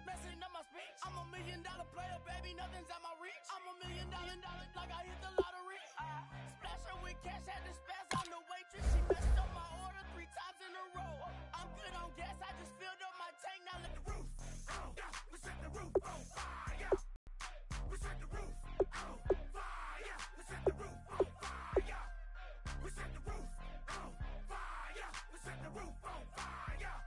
messing up my speech. I'm $1 million player, baby, nothing's at my reach. I'm $1 million, like I hit the lottery. Splash her with cash, had to spaz on the waitress. She messed up my order 3 times in a row. I'm good on gas, I just filled up my tank, now let the roof. Oh, yeah, we set the roof on fire. We set the roof on fire. We set the roof on fire. We set the roof on fire. We set the roof on fire.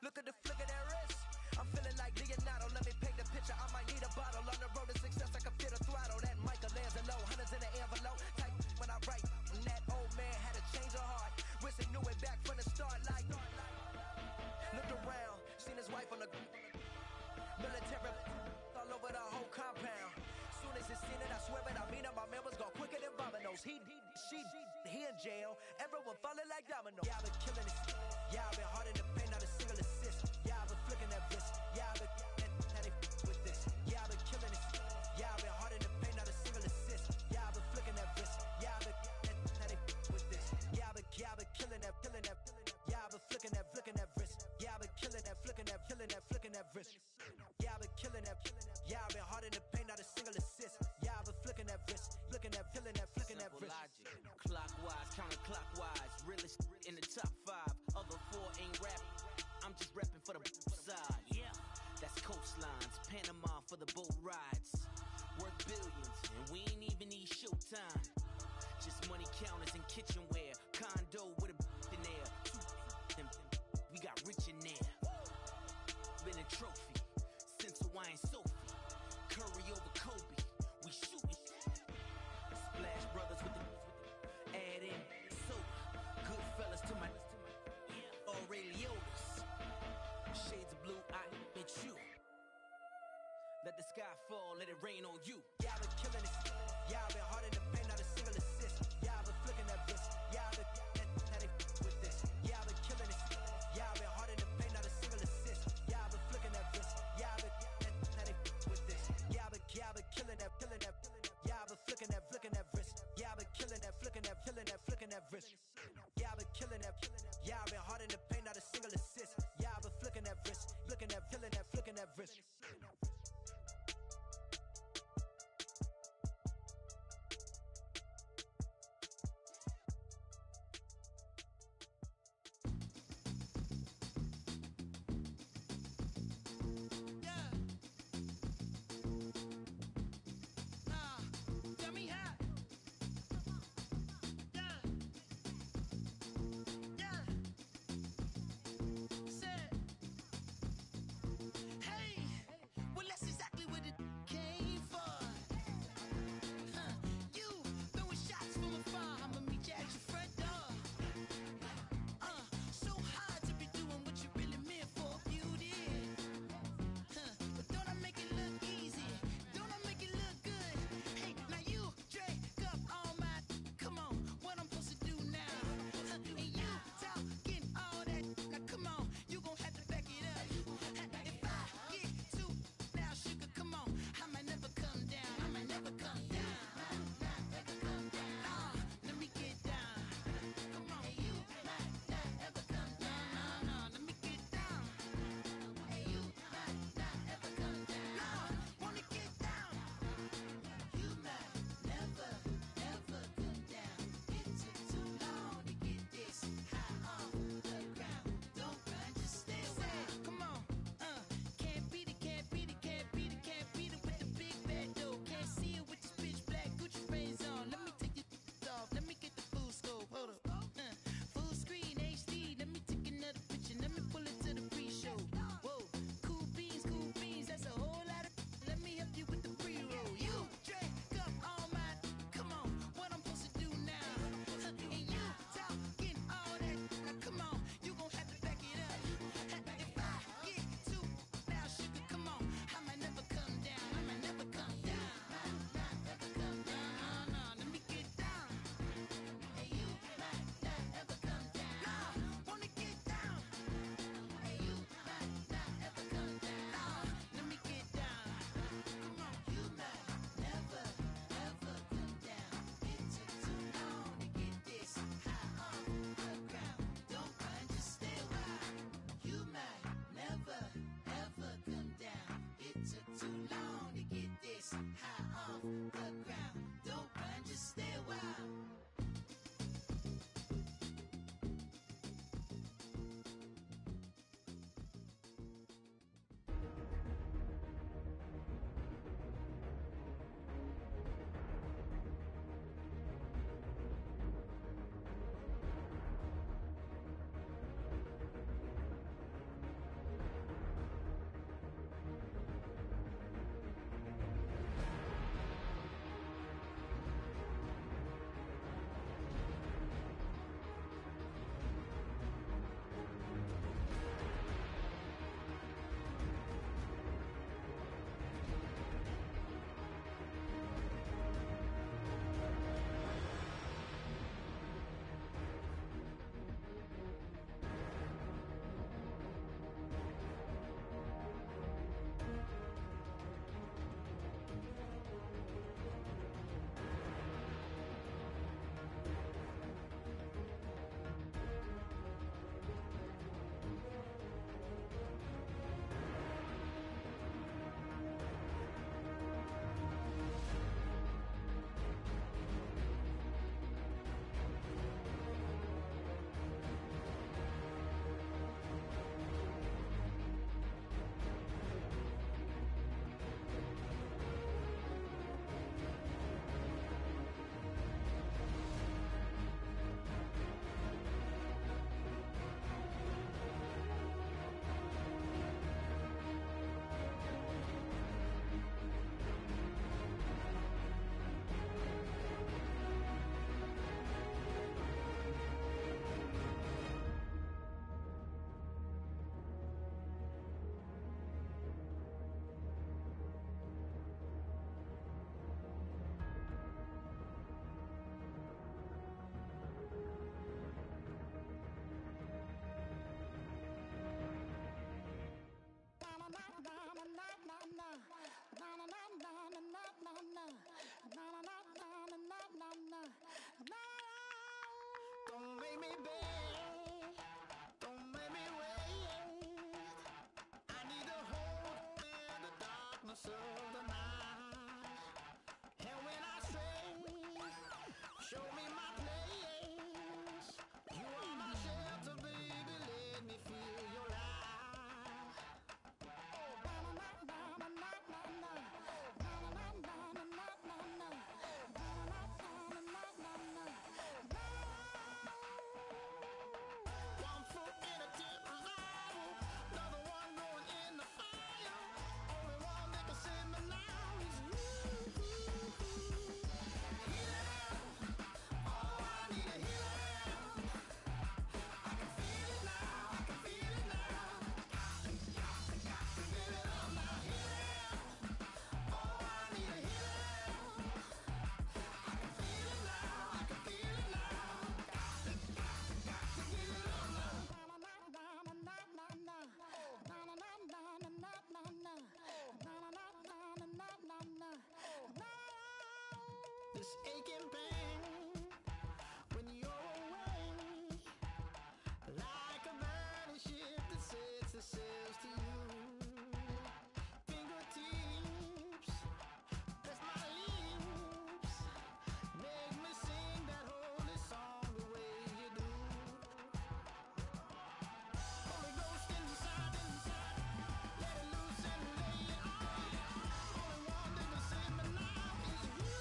Look at the flick of that wrist. I'm feeling like Leonardo. Let me paint the picture. I might need a bottle. On the road to success, I can feel the throttle. That Michelangelo, hundreds in the envelope. Type when I write. And that old man had a change of heart. Wish he knew it back from the start. Like, looked around, seen his wife on the military all over the whole compound. Soon as he seen it, I swear it, I mean it, my man was gone quicker than Domino's. He in jail, everyone falling like dominoes. Yeah, I've been killing it. Yeah, I've been hard in the paint, not a single assist. Yeah, I've been flicking that wrist. Yeah, I've been how they with this. Yeah, I've been killing it. Yeah, I've been hard in the paint, not a single assist. Yeah, I've been flicking that wrist. Yeah, I've been how they with this. Yeah, I've been killing that. Yeah, I've been flicking that wrist. Yeah, I've been killing that, flicking that wrist. Yeah, I've been killing that. Yeah, I've been hard in the paint, not a single assist. Yeah, I've been flicking that wrist, flicking that wrist.
Logic, clockwise, counterclockwise, realest in the top 5. Other 4 ain't rap. I'm just rapping for the side. Yeah, that's coastlines, Panama for the boat rides. Worth billions, and we ain't even need showtime. Just money counters and kitchenware, condo with a in there. We got rich in there. Been a trophy since Hawaiian Sophie. Curry over Kobe, we shooting. Splash Brothers with the add in soda. Good fellas to my Aureliotas. Shades of blue, I bet you. Let the sky fall, let it rain on you.
Yeah, I've been killing it. Yeah, I've been hard in the paint, not a single assist. Yeah, I've been flicking that wrist. Yeah, I've been how they with this. Yeah, I've been killing it. Yeah, I've been hard in the paint, not a single assist. Yeah, I've been flicking that wrist. Yeah, I've been how they with this. Yeah, I've been killing that. Yeah, I've been flicking that wrist. Yeah, I've been killing that, flicking that wrist. Yeah, I've been killing that. Yeah, I've been hard in the paint, not a single assist. Yeah, I've been flicking that wrist, flicking that wrist.
this aching pain when you're away, like a burning ship that sets the sails to you. Fingertips, press my lips, make me sing that holy song the way you do. Holy Ghost inside, let it loose and lay it on. Only one that can save me now is you.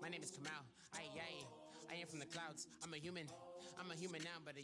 My name is Kamal. I am from the clouds. I'm a human now, but